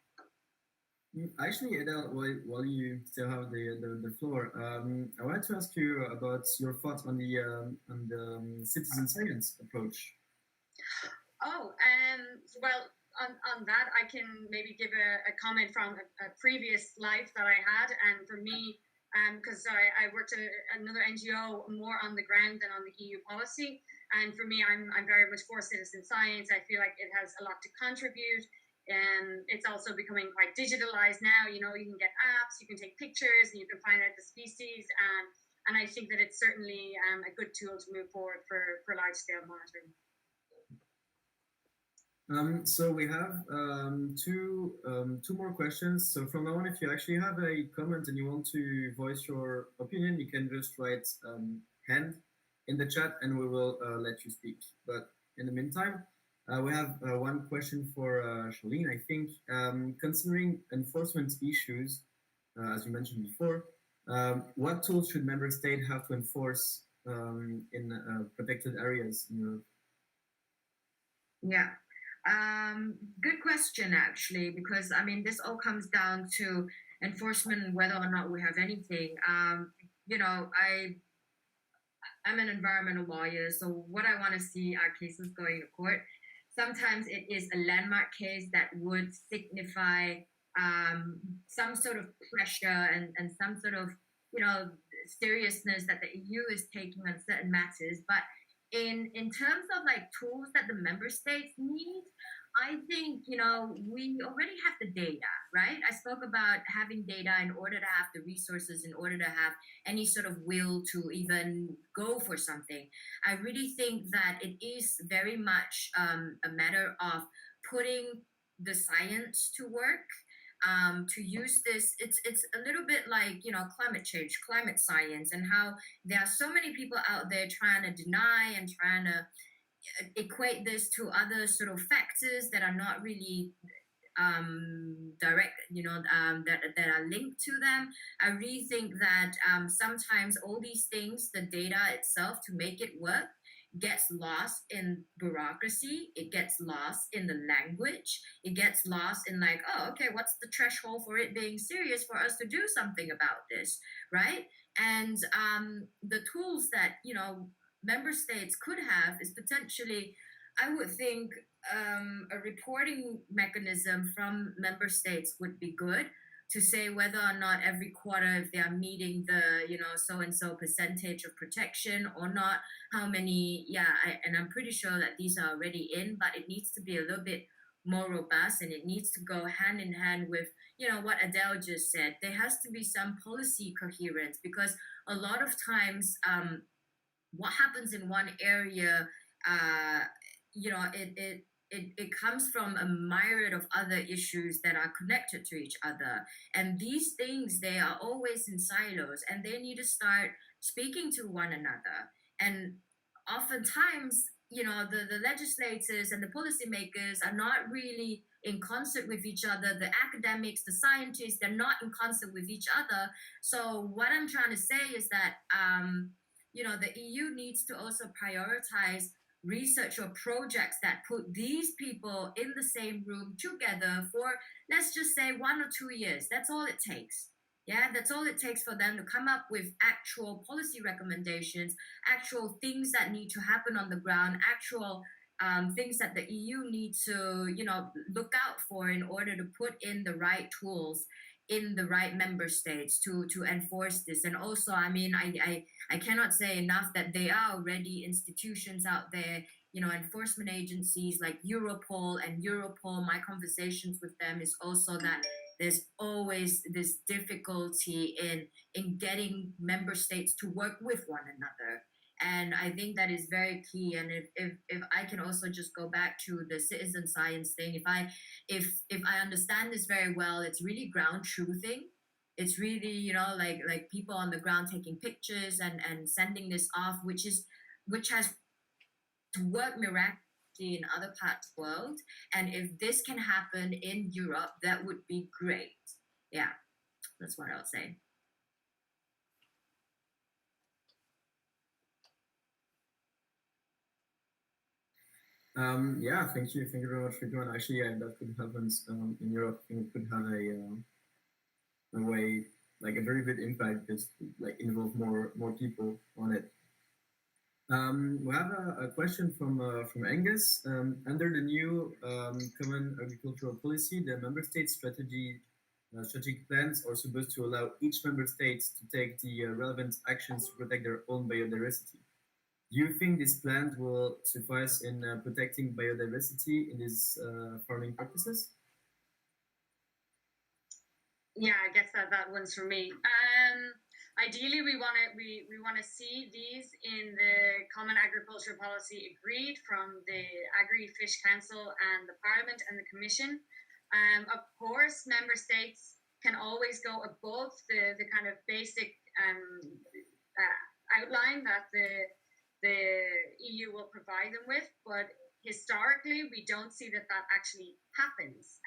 Actually, Adele, while you still have the floor, I wanted to ask you about your thoughts on the citizen science approach. Oh, well, on that, I can maybe give a comment from a previous life that I had. And for me, because I worked at another NGO more on the ground than on the EU policy. And for me, I'm very much for citizen science. I feel like it has a lot to contribute. And it's also becoming quite digitalized now. You know, you can get apps, you can take pictures, and you can find out the species. And I think that it's certainly a good tool to move forward for large-scale monitoring. So we have two more questions. So from now on, if you actually have a comment and you want to voice your opinion, you can just write hand in the chat and we will let you speak. But in the meantime, we have one question for Charlene, I think. Considering enforcement issues, as you mentioned before, what tools should member states have to enforce in protected areas in Europe? Yeah. Good question, actually, because I mean, this all comes down to enforcement, whether or not we have anything. You know, I'm an environmental lawyer, so what I want to see are cases going to court. Sometimes it is a landmark case that would signify some sort of pressure and some sort of, you know, seriousness that the EU is taking on certain matters. But in terms of like tools that the member states need, I think, you know, we already have the data, right? I spoke about having data in order to have the resources, in order to have any sort of will to even go for something. I really think that it is very much a matter of putting the science to work. To use this, it's a little bit like, you know, climate change, climate science, and how there are so many people out there trying to deny and trying to equate this to other sort of factors that are not really direct, you know, that are linked to them. I really think that sometimes all these things, the data itself to make it work, gets lost in bureaucracy, it gets lost in the language, it gets lost in like, oh, okay, what's the threshold for it being serious for us to do something about this, right? And the tools that, you know, member states could have is potentially, I would think, a reporting mechanism from member states would be good, to say whether or not every quarter if they are meeting the, you know, so and so percentage of protection or not, how many. And I'm pretty sure that these are already in, but it needs to be a little bit more robust, and it needs to go hand in hand with, you know, what Adele just said. There has to be some policy coherence, because a lot of times what happens in one area, you know, it comes from a myriad of other issues that are connected to each other. And these things, they are always in silos, and they need to start speaking to one another. And oftentimes, you know, the legislators and the policymakers are not really in concert with each other. The academics, the scientists, they're not in concert with each other. So what I'm trying to say is that, you know, the EU needs to also prioritize research or projects that put these people in the same room together for, let's just say, 1 or 2 years. That's all it takes. Yeah, that's all it takes for them to come up with actual policy recommendations, actual things that need to happen on the ground, actual things that the EU needs to, you know, look out for in order to put in the right tools in the right member states to enforce this. And also, I mean, I cannot say enough that there are already institutions out there, you know, enforcement agencies like Europol. And Europol, my conversations with them is also that there's always this difficulty in getting member states to work with one another. And I think that is very key. And if I can also just go back to the citizen science thing, if I understand this very well, it's really ground truthing. It's really, you know, like people on the ground taking pictures and sending this off, which has to work miraculously in other parts of the world. And if this can happen in Europe, that would be great. Yeah, that's what I'll say. Yeah, thank you very much for doing. Actually, yeah, that could happen in Europe. I think it could have a way, like a very good impact, just like involve more people on it. We have a question from Angus. Under the new Common Agricultural Policy, the member state strategic plans are supposed to allow each member state to take the relevant actions to protect their own biodiversity. Do you think these plans will suffice in protecting biodiversity in these farming practices? Yeah, I guess that one's for me. Ideally, we want to see these in the Common Agricultural Policy agreed from the Agri-Fish Council and the Parliament and the Commission. Of course, member states can always go above the kind of basic outline that the EU will provide them with, but historically, we don't see that actually happens.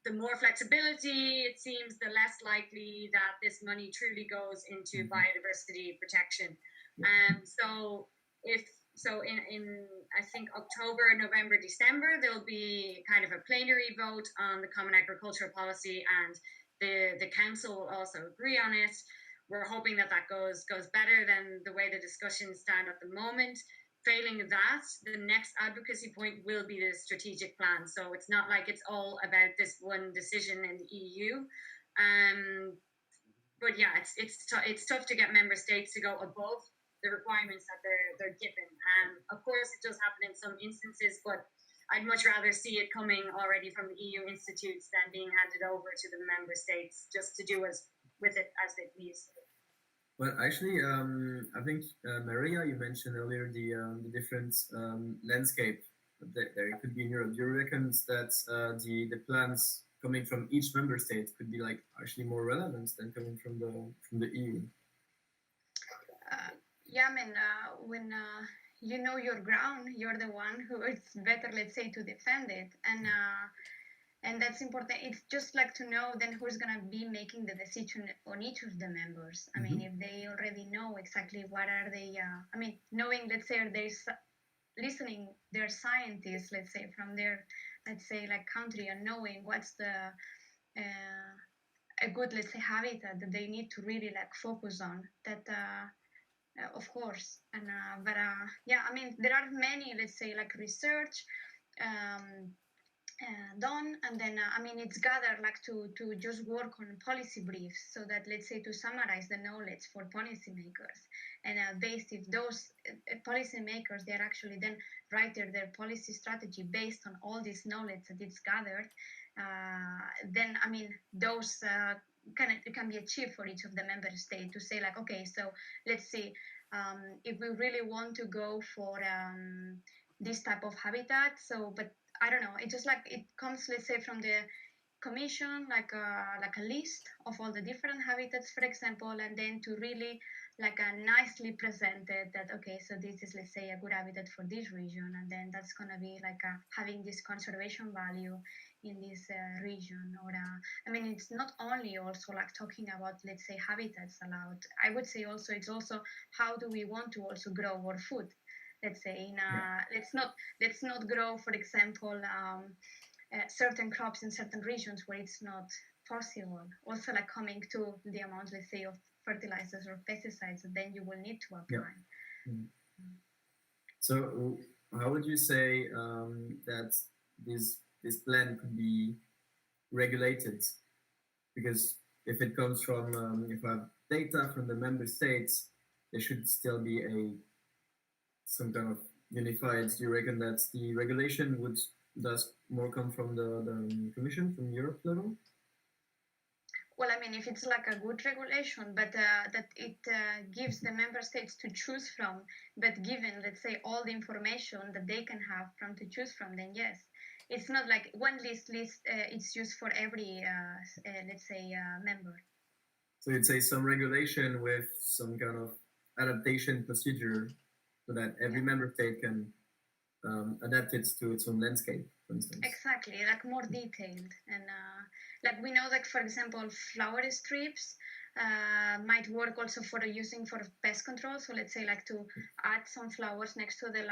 The more flexibility, it seems, the less likely that this money truly goes into biodiversity protection. So if So in I think October, November, December, there'll be kind of a plenary vote on the Common Agricultural Policy, and the council will also agree on it. We're hoping that goes better than the way the discussions stand at the moment. Failing that, the next advocacy point will be the strategic plan. So it's not like it's all about this one decision in the EU. But yeah, it's tough to get member states to go above the requirements that they're given. Of course, it does happen in some instances, but I'd much rather see it coming already from the EU institutes than being handed over to the member states just to do with it as they please. Well, actually, I think Maria, you mentioned earlier the different landscape that there could be in Europe. Do you reckon that the plans coming from each member state could be like actually more relevant than coming from the EU? Yeah, I mean, when you know your ground, you're the one who it's better, let's say, to defend it, and that's important. It's just like to know then who's gonna be making the decision on each of the members. I mean, if they already know exactly what are they. I mean, knowing, let's say, there's listening their scientists, let's say, from their, let's say, like country, and knowing what's the a good, let's say, habitat that they need to really like focus on. That. Of course, and but yeah, I mean, there are many, let's say, like research done, and then I mean, it's gathered like to just work on policy briefs, so that, let's say, to summarize the knowledge for policymakers, and based if those policymakers, they are actually then write their policy strategy based on all this knowledge that it's gathered, then I mean, those can be achieved for each of the member states to say like, okay, so let's see, if we really want to go for this type of habitat. So, but I don't know, it just like it comes, let's say, from the commission, like a list of all the different habitats, for example, and then to really like nicely presented that, okay, so this is, let's say, a good habitat for this region, and then that's going to be like having this conservation value in this region. Or I mean, it's not only also like talking about, let's say, habitats allowed. I would say also it's also how do we want to also grow our food. Let's say let's not grow, for example, certain crops in certain regions where it's not possible. Also, like coming to the amount, let's say, of fertilizers or pesticides that then you will need to apply. Yeah. Mm-hmm. So, how would you say that this plan could be regulated? Because if it comes from if I have data from the member states, there should still be some kind of unified. Do you reckon that the regulation does more come from the Commission, from Europe level? Well, I mean, if it's like a good regulation, but that it gives the member states to choose from, but given, let's say, all the information that they can have from to choose from, then yes. It's not like one list it's used for every, let's say, member. So you'd say some regulation with some kind of adaptation procedure so that every member state can adapt it to its own landscape, for instance. Exactly, like more detailed. And like we know that, for example, flower strips might work also for using for pest control. So let's say like to add some flowers next to the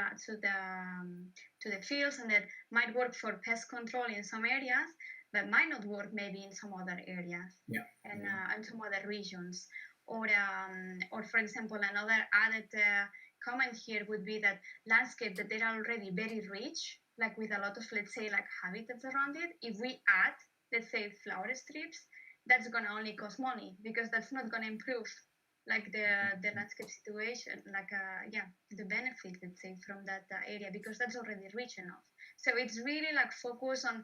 fields, and that might work for pest control in some areas, but might not work maybe in some other areas. Yeah. And some other regions. Or for example, another added comment here would be that landscape that they are already very rich, like with a lot of, let's say, like habitats around it, if we add, let's say, flower strips, that's going to only cost money, because that's not going to improve like the landscape situation, like the benefit, let's say, from that area, because that's already rich enough. So it's really like focus on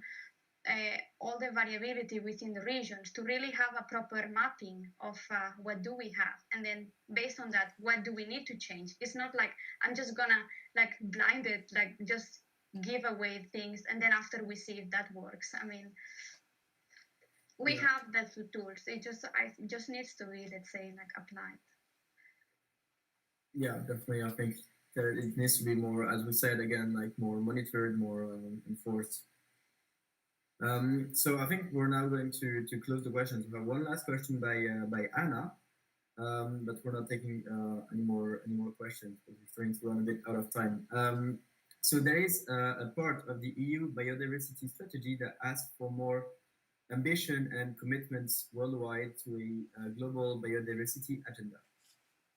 all the variability within the regions to really have a proper mapping of what do we have, and then based on that, what do we need to change. It's not like I'm just gonna like blinded, like just give away things, and then after we see if that works. I mean, we have the tools. It just needs to be, let's say, like applied. Yeah, definitely. I think it needs to be more, as we said again, like more monitored, more enforced. So I think we're now going to close the questions. We have one last question by Anna. but we're not taking any more questions because we're starting to run a bit out of time. So there is a part of the EU Biodiversity Strategy that asks for more ambition and commitments worldwide to a global biodiversity agenda.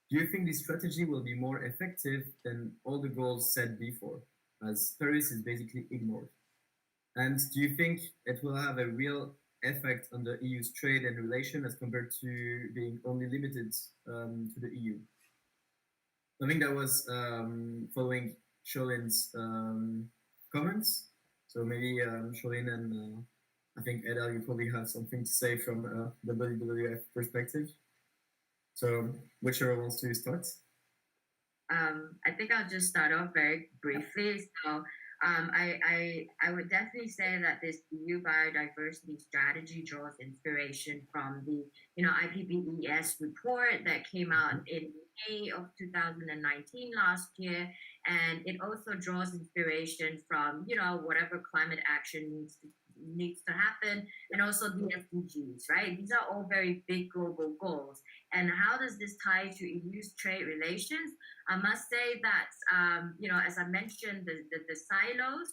Do you think this strategy will be more effective than all the goals set before, as Paris is basically ignored? And do you think it will have a real effect on the EU's trade and relation as compared to being only limited to the EU? I think that was following Sholin's comments. So maybe Sholin and I think Edel, you probably have something to say from the WWF perspective. So whichever wants to start. I think I'll just start off very briefly. So I would definitely say that this EU biodiversity strategy draws inspiration from the IPBES report that came out in May of 2019 last year, and it also draws inspiration from whatever climate action needs to happen, and also the SDGs, right? These are all very big global goals. And how does this tie to EU's trade relations? I must say that, as I mentioned, the silos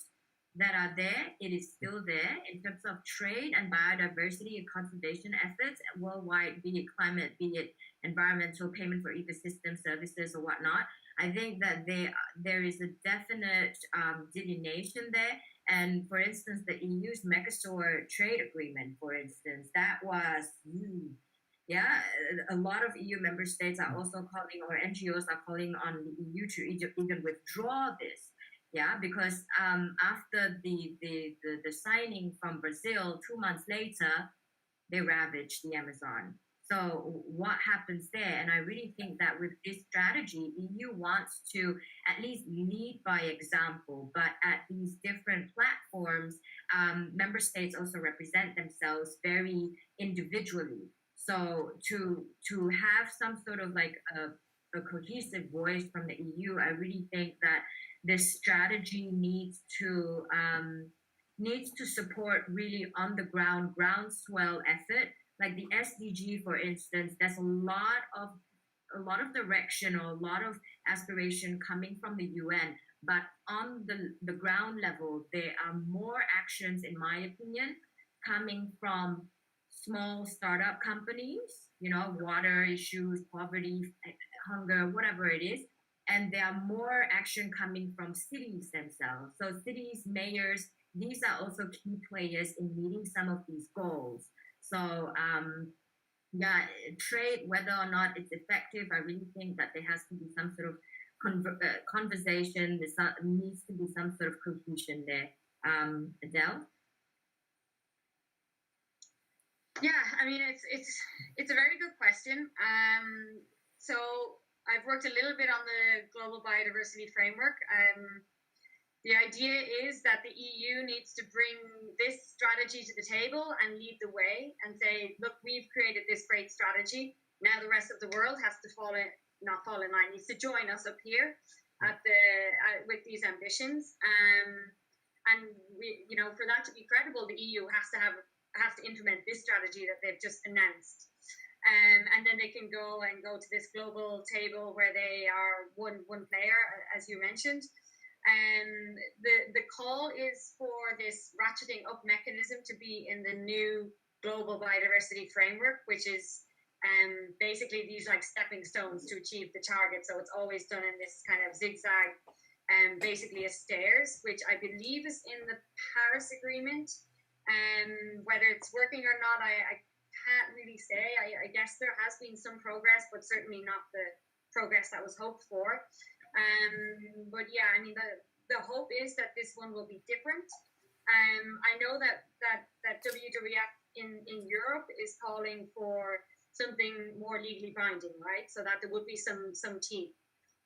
that are there, it is still there in terms of trade and biodiversity and conservation efforts worldwide, be it climate, be it environmental, payment for ecosystem services or whatnot. I think that there is a definite delineation there. And for instance, the EU's Mercosur trade agreement, for instance, that was huge. Yeah, a lot of EU member states are also calling, or NGOs are calling on the EU to even withdraw this. Yeah, because after the signing from Brazil, 2 months later, they ravaged the Amazon. So what happens there? And I really think that with this strategy, EU wants to at least lead by example, but at these different platforms, member states also represent themselves very individually. So to have some sort of like a cohesive voice from the EU, I really think that this strategy needs to support really on the ground groundswell effort. Like the SDG, for instance, there's a lot of direction or a lot of aspiration coming from the UN, but on the ground level, there are more actions, in my opinion, coming from small startup companies, water issues, poverty, hunger, whatever it is. And there are more action coming from cities themselves. So cities, mayors, these are also key players in meeting some of these goals. So trade, whether or not it's effective, I really think that there has to be some sort of conversation. There needs to be some sort of cohesion there. Adele? Yeah, I mean it's a very good question. So I've worked a little bit on the global biodiversity framework. The idea is that the EU needs to bring this strategy to the table and lead the way and say, look, we've created this great strategy. Now the rest of the world has to not fall in line, needs to join us up here with these ambitions. And for that to be credible, the EU has to implement this strategy that they've just announced. And then they can go to this global table where they are one player, as you mentioned. The call is for this ratcheting up mechanism to be in the new global biodiversity framework, which is basically these like stepping stones to achieve the target. So it's always done in this kind of zigzag, basically as stairs, which I believe is in the Paris Agreement. Whether it's working or not, I can't really say. I guess there has been some progress, but certainly not the progress that was hoped for. But yeah, I mean, the hope is that this one will be different. I know that WWF in Europe is calling for something more legally binding, right? So that there would be some teeth.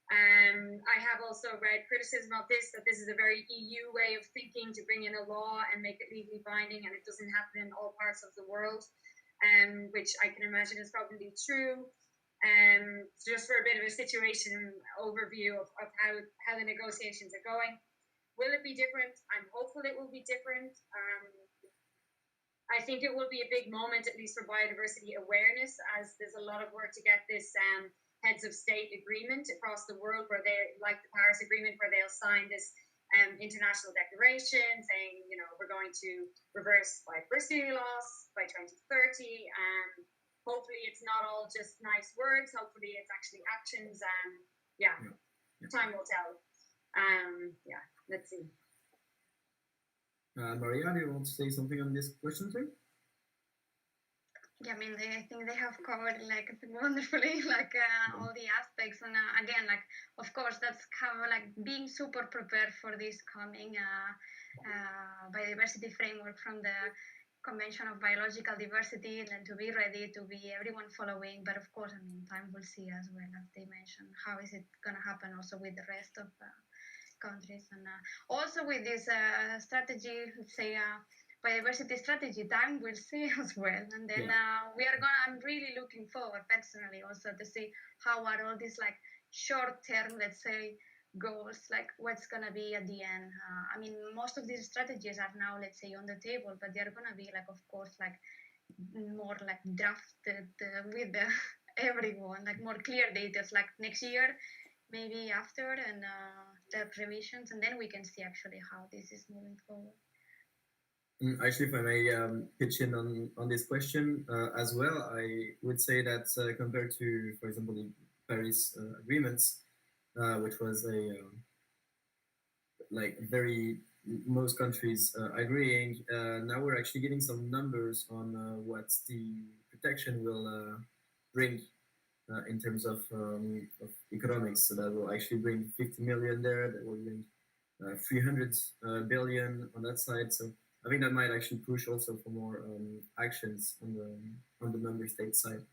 I have also read criticism of this, that this is a very EU way of thinking to bring in a law and make it legally binding, and it doesn't happen in all parts of the world, which I can imagine is probably true. So just for a bit of a situation overview of how the negotiations are going. Will it be different? I'm hopeful it will be different. I think it will be a big moment, at least for biodiversity awareness, as there's a lot of work to get this heads of state agreement across the world, where they, like the Paris Agreement, where they'll sign this international declaration saying, you know, we're going to reverse biodiversity loss by 2030, and hopefully it's not all just nice words. Hopefully it's actually actions, and time will tell. Yeah, let's see. Maria, do you want to say something on this question too? Yeah, I mean, I think they have covered like wonderfully, like all the aspects, and again, like of course, that's kind of like being super prepared for this coming biodiversity framework from the Convention of Biological Diversity, and then to be ready, to be everyone following. But of course, I mean, time will see as well, as they mentioned, how is it going to happen also with the rest of countries, and also with this strategy, let's say biodiversity strategy, time will see as well. And then I'm really looking forward personally also to see how are all these like short term, let's say, goals, like what's gonna be at the end. I mean, most of these strategies are now, let's say, on the table, but they're gonna be like, of course, like more like drafted with everyone, like more clear details, like next year, maybe after, and the revisions, and then we can see actually how this is moving forward. Actually, if I may pitch in on this question as well, I would say that compared to, for example, the Paris agreements, which was a like very most countries agreeing, now we're actually getting some numbers on what the protection will bring in terms of economics. So that will actually bring 50 million there. That will bring 300 billion on that side. So I think that might actually push also for more actions on the member state side.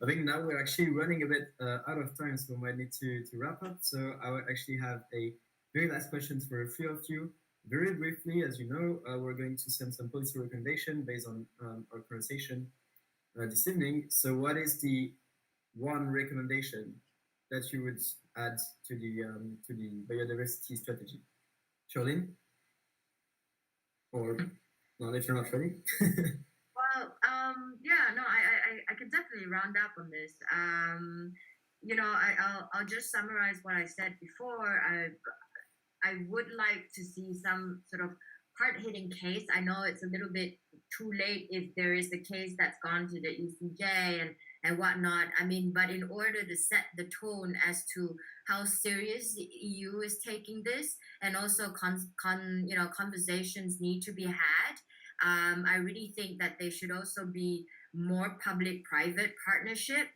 I think now we're actually running a bit out of time, so we might need to wrap up. So I would actually have a very last questions for a few of you. Very briefly, as you know, we're going to send some policy recommendation based on our conversation this evening. So what is the one recommendation that you would add to the biodiversity strategy? Charlene? Or not if you're not ready? Well, yeah, no, I can definitely round up on this. You know, I'll just summarize what I said before. I would like to see some sort of hard-hitting case. I know it's a little bit too late if there is a case that's gone to the ECJ and whatnot. I mean, but in order to set the tone as to how serious the EU is taking this, and also conversations need to be had. I really think that there should also be more public-private partnership,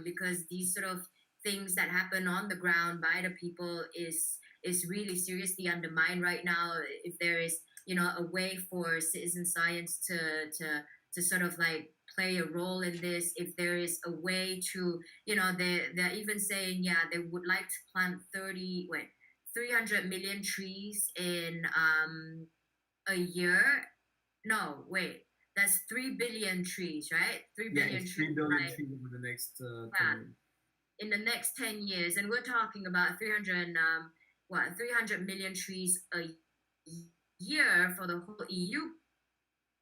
because these sort of things that happen on the ground by the people is really seriously undermined right now. If there is, you know, a way for citizen science to sort of like play a role in this, if there is a way to, you know, they're even saying, yeah, they would like to plant 300 million trees in a year. No, wait, that's 3 billion trees, right? 3 billion trees. 3 billion trees over the next 10 years. In the next 10 years, and we're talking about 300 million trees a year for the whole EU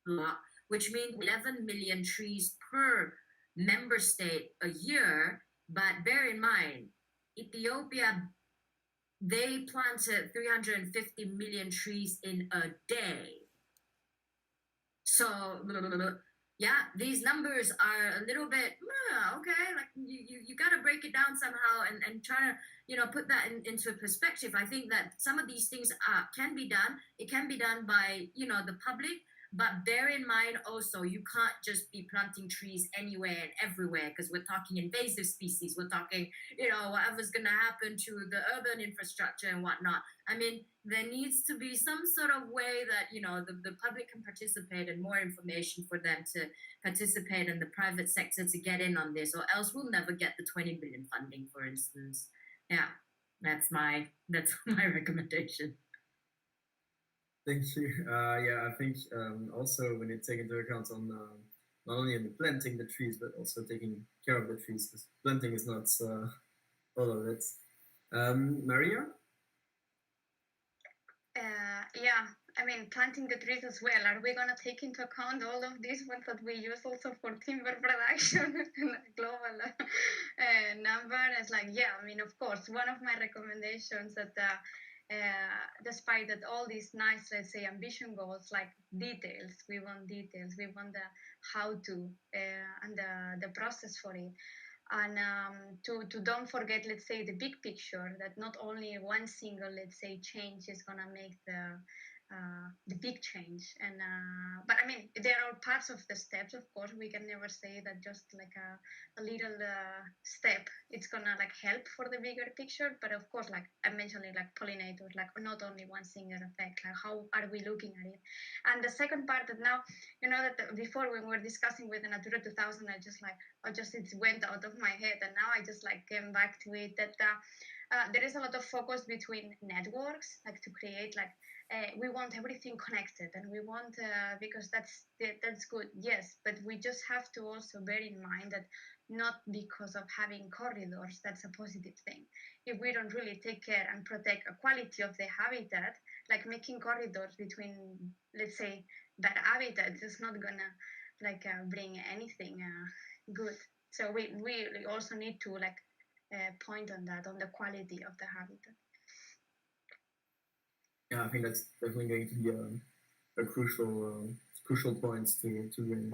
bloc, which means 11 million trees per member state a year. But bear in mind, Ethiopia, they planted 350 million trees in a day. So yeah, these numbers are a little bit okay. Like you got to break it down somehow and try to, you know, put that into perspective. I think that some of these things can be done. It can be done by, you know, the public. But bear in mind also, you can't just be planting trees anywhere and everywhere, because we're talking invasive species. We're talking, you know, whatever's going to happen to the urban infrastructure and whatnot. I mean, there needs to be some sort of way that, you know, the public can participate, and more information for them to participate, and the private sector to get in on this, or else we'll never get the 20 billion funding, for instance. Yeah, that's my recommendation. Thank you. Yeah, I think also when you take into account on not only in the planting the trees, but also taking care of the trees, because planting is not all of it. Maria? Yeah, I mean, planting the trees as well. Are we gonna take into account all of these ones that we use also for timber production and global number? It's like, yeah, I mean, of course, one of my recommendations that despite that all these nice, let's say, ambition goals, like details, we want the how to and the process for it. And to don't forget, let's say, the big picture, that not only one single, let's say, change is gonna make the big change. And but I mean, there are parts of the steps. Of course, we can never say that just like a little step it's gonna like help for the bigger picture. But of course, like I mentioned, like pollinators, like not only one single effect. Like how are we looking at it? And the second part that now, you know, that before when we were discussing with the Natura 2000, I just like it went out of my head, and now I just like came back to it that there is a lot of focus between networks, like to create like we want everything connected, and we want because that's good, yes, but we just have to also bear in mind that not because of having corridors that's a positive thing. If we don't really take care and protect a quality of the habitat, like making corridors between, let's say, bad habitats is not gonna like bring anything good. So we also need to like point on that, on the quality of the habitat. Yeah, I think that's definitely going to be a crucial point to bring.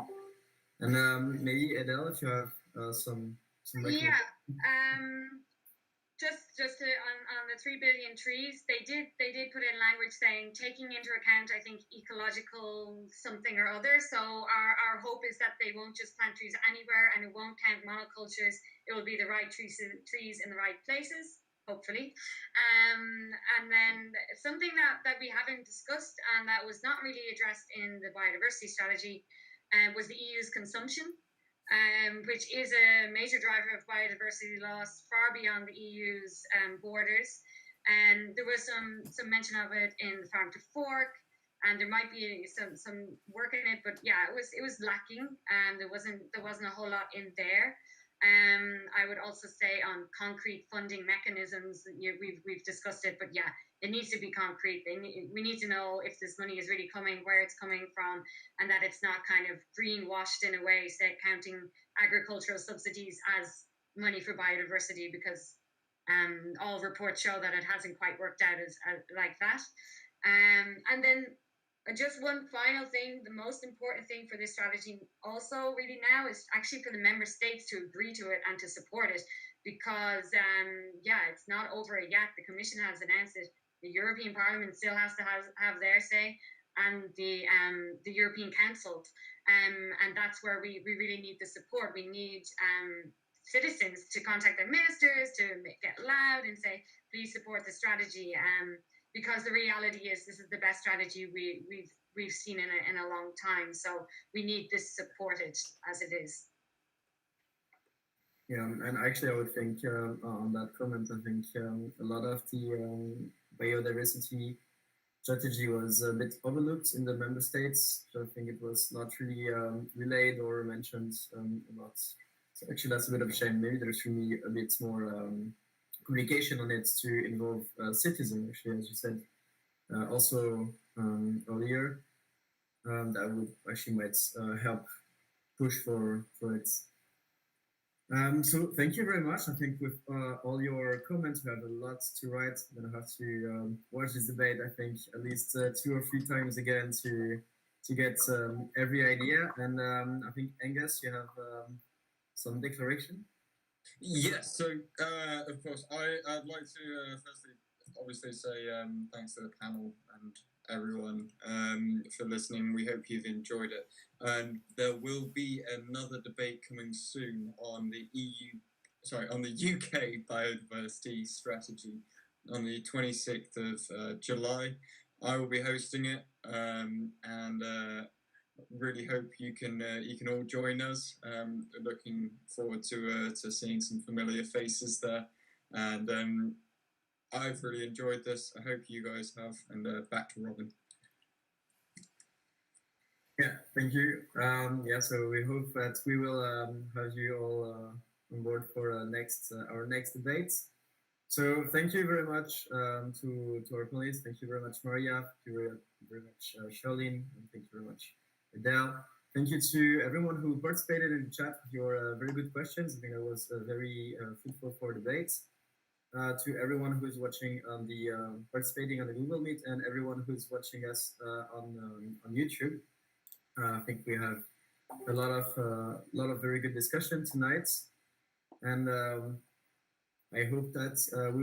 And maybe Adele, if you have some yeah. Just on the 3 billion trees, they did put in language saying taking into account, I think, ecological something or other. So our hope is that they won't just plant trees anywhere, and it won't count monocultures. It will be the right trees in the right places, hopefully. And then something that we haven't discussed and that was not really addressed in the biodiversity strategy was the EU's consumption. Which is a major driver of biodiversity loss far beyond the EU's borders. And there was some mention of it in the Farm to Fork, and there might be some work in it, but yeah, it was lacking, and there wasn't a whole lot in there. I would also say on concrete funding mechanisms, we've discussed it, but yeah, it needs to be concrete. We need to know if this money is really coming, where it's coming from, and that it's not kind of greenwashed in a way, say counting agricultural subsidies as money for biodiversity, because all reports show that it hasn't quite worked out as like that. And then just one final thing, the most important thing for this strategy also really now is actually for the member states to agree to it and to support it, because it's not over yet. The Commission has announced it. The European Parliament still has to have their say, and the European Council, and that's where we really need the support. We need citizens to contact their ministers, to get loud and say, please support the strategy. Because the reality is this is the best strategy we've seen in a long time. So we need this supported as it is. Yeah, and actually I would think on that comment, I think a lot of the biodiversity strategy was a bit overlooked in the member states. So I think it was not really relayed or mentioned a lot. So actually that's a bit of a shame. Maybe there's really a bit more communication on it to involve citizens, actually, as you said. Also earlier, that would actually might help push for it. So thank you very much. I think with all your comments, we have a lot to write. I'm gonna have to watch this debate, I think, at least 2 or 3 times again to get every idea. And I think, Angus, you have some declaration? Yes, so of course, I'd like to firstly, obviously, say thanks to the panel and everyone for listening. We hope you've enjoyed it. And there will be another debate coming soon on the UK Biodiversity Strategy on the 26th of July. I will be hosting it, and really hope you can all join us. Looking forward to seeing some familiar faces there, and I've really enjoyed this. I hope you guys have. And back to Robin. Yeah, thank you. So we hope that we will have you all on board for our next debate. So thank you very much to our panelists. Thank you very much, Maria. Thank you very much, Charlene. And thank you very much, Adele. Thank you to everyone who participated in the chat with your very good questions. I think that was very fruitful for debate. To everyone who's watching on the participating on the Google Meet and everyone who's watching us on YouTube. I think we have a lot of very good discussion tonight, and I hope that we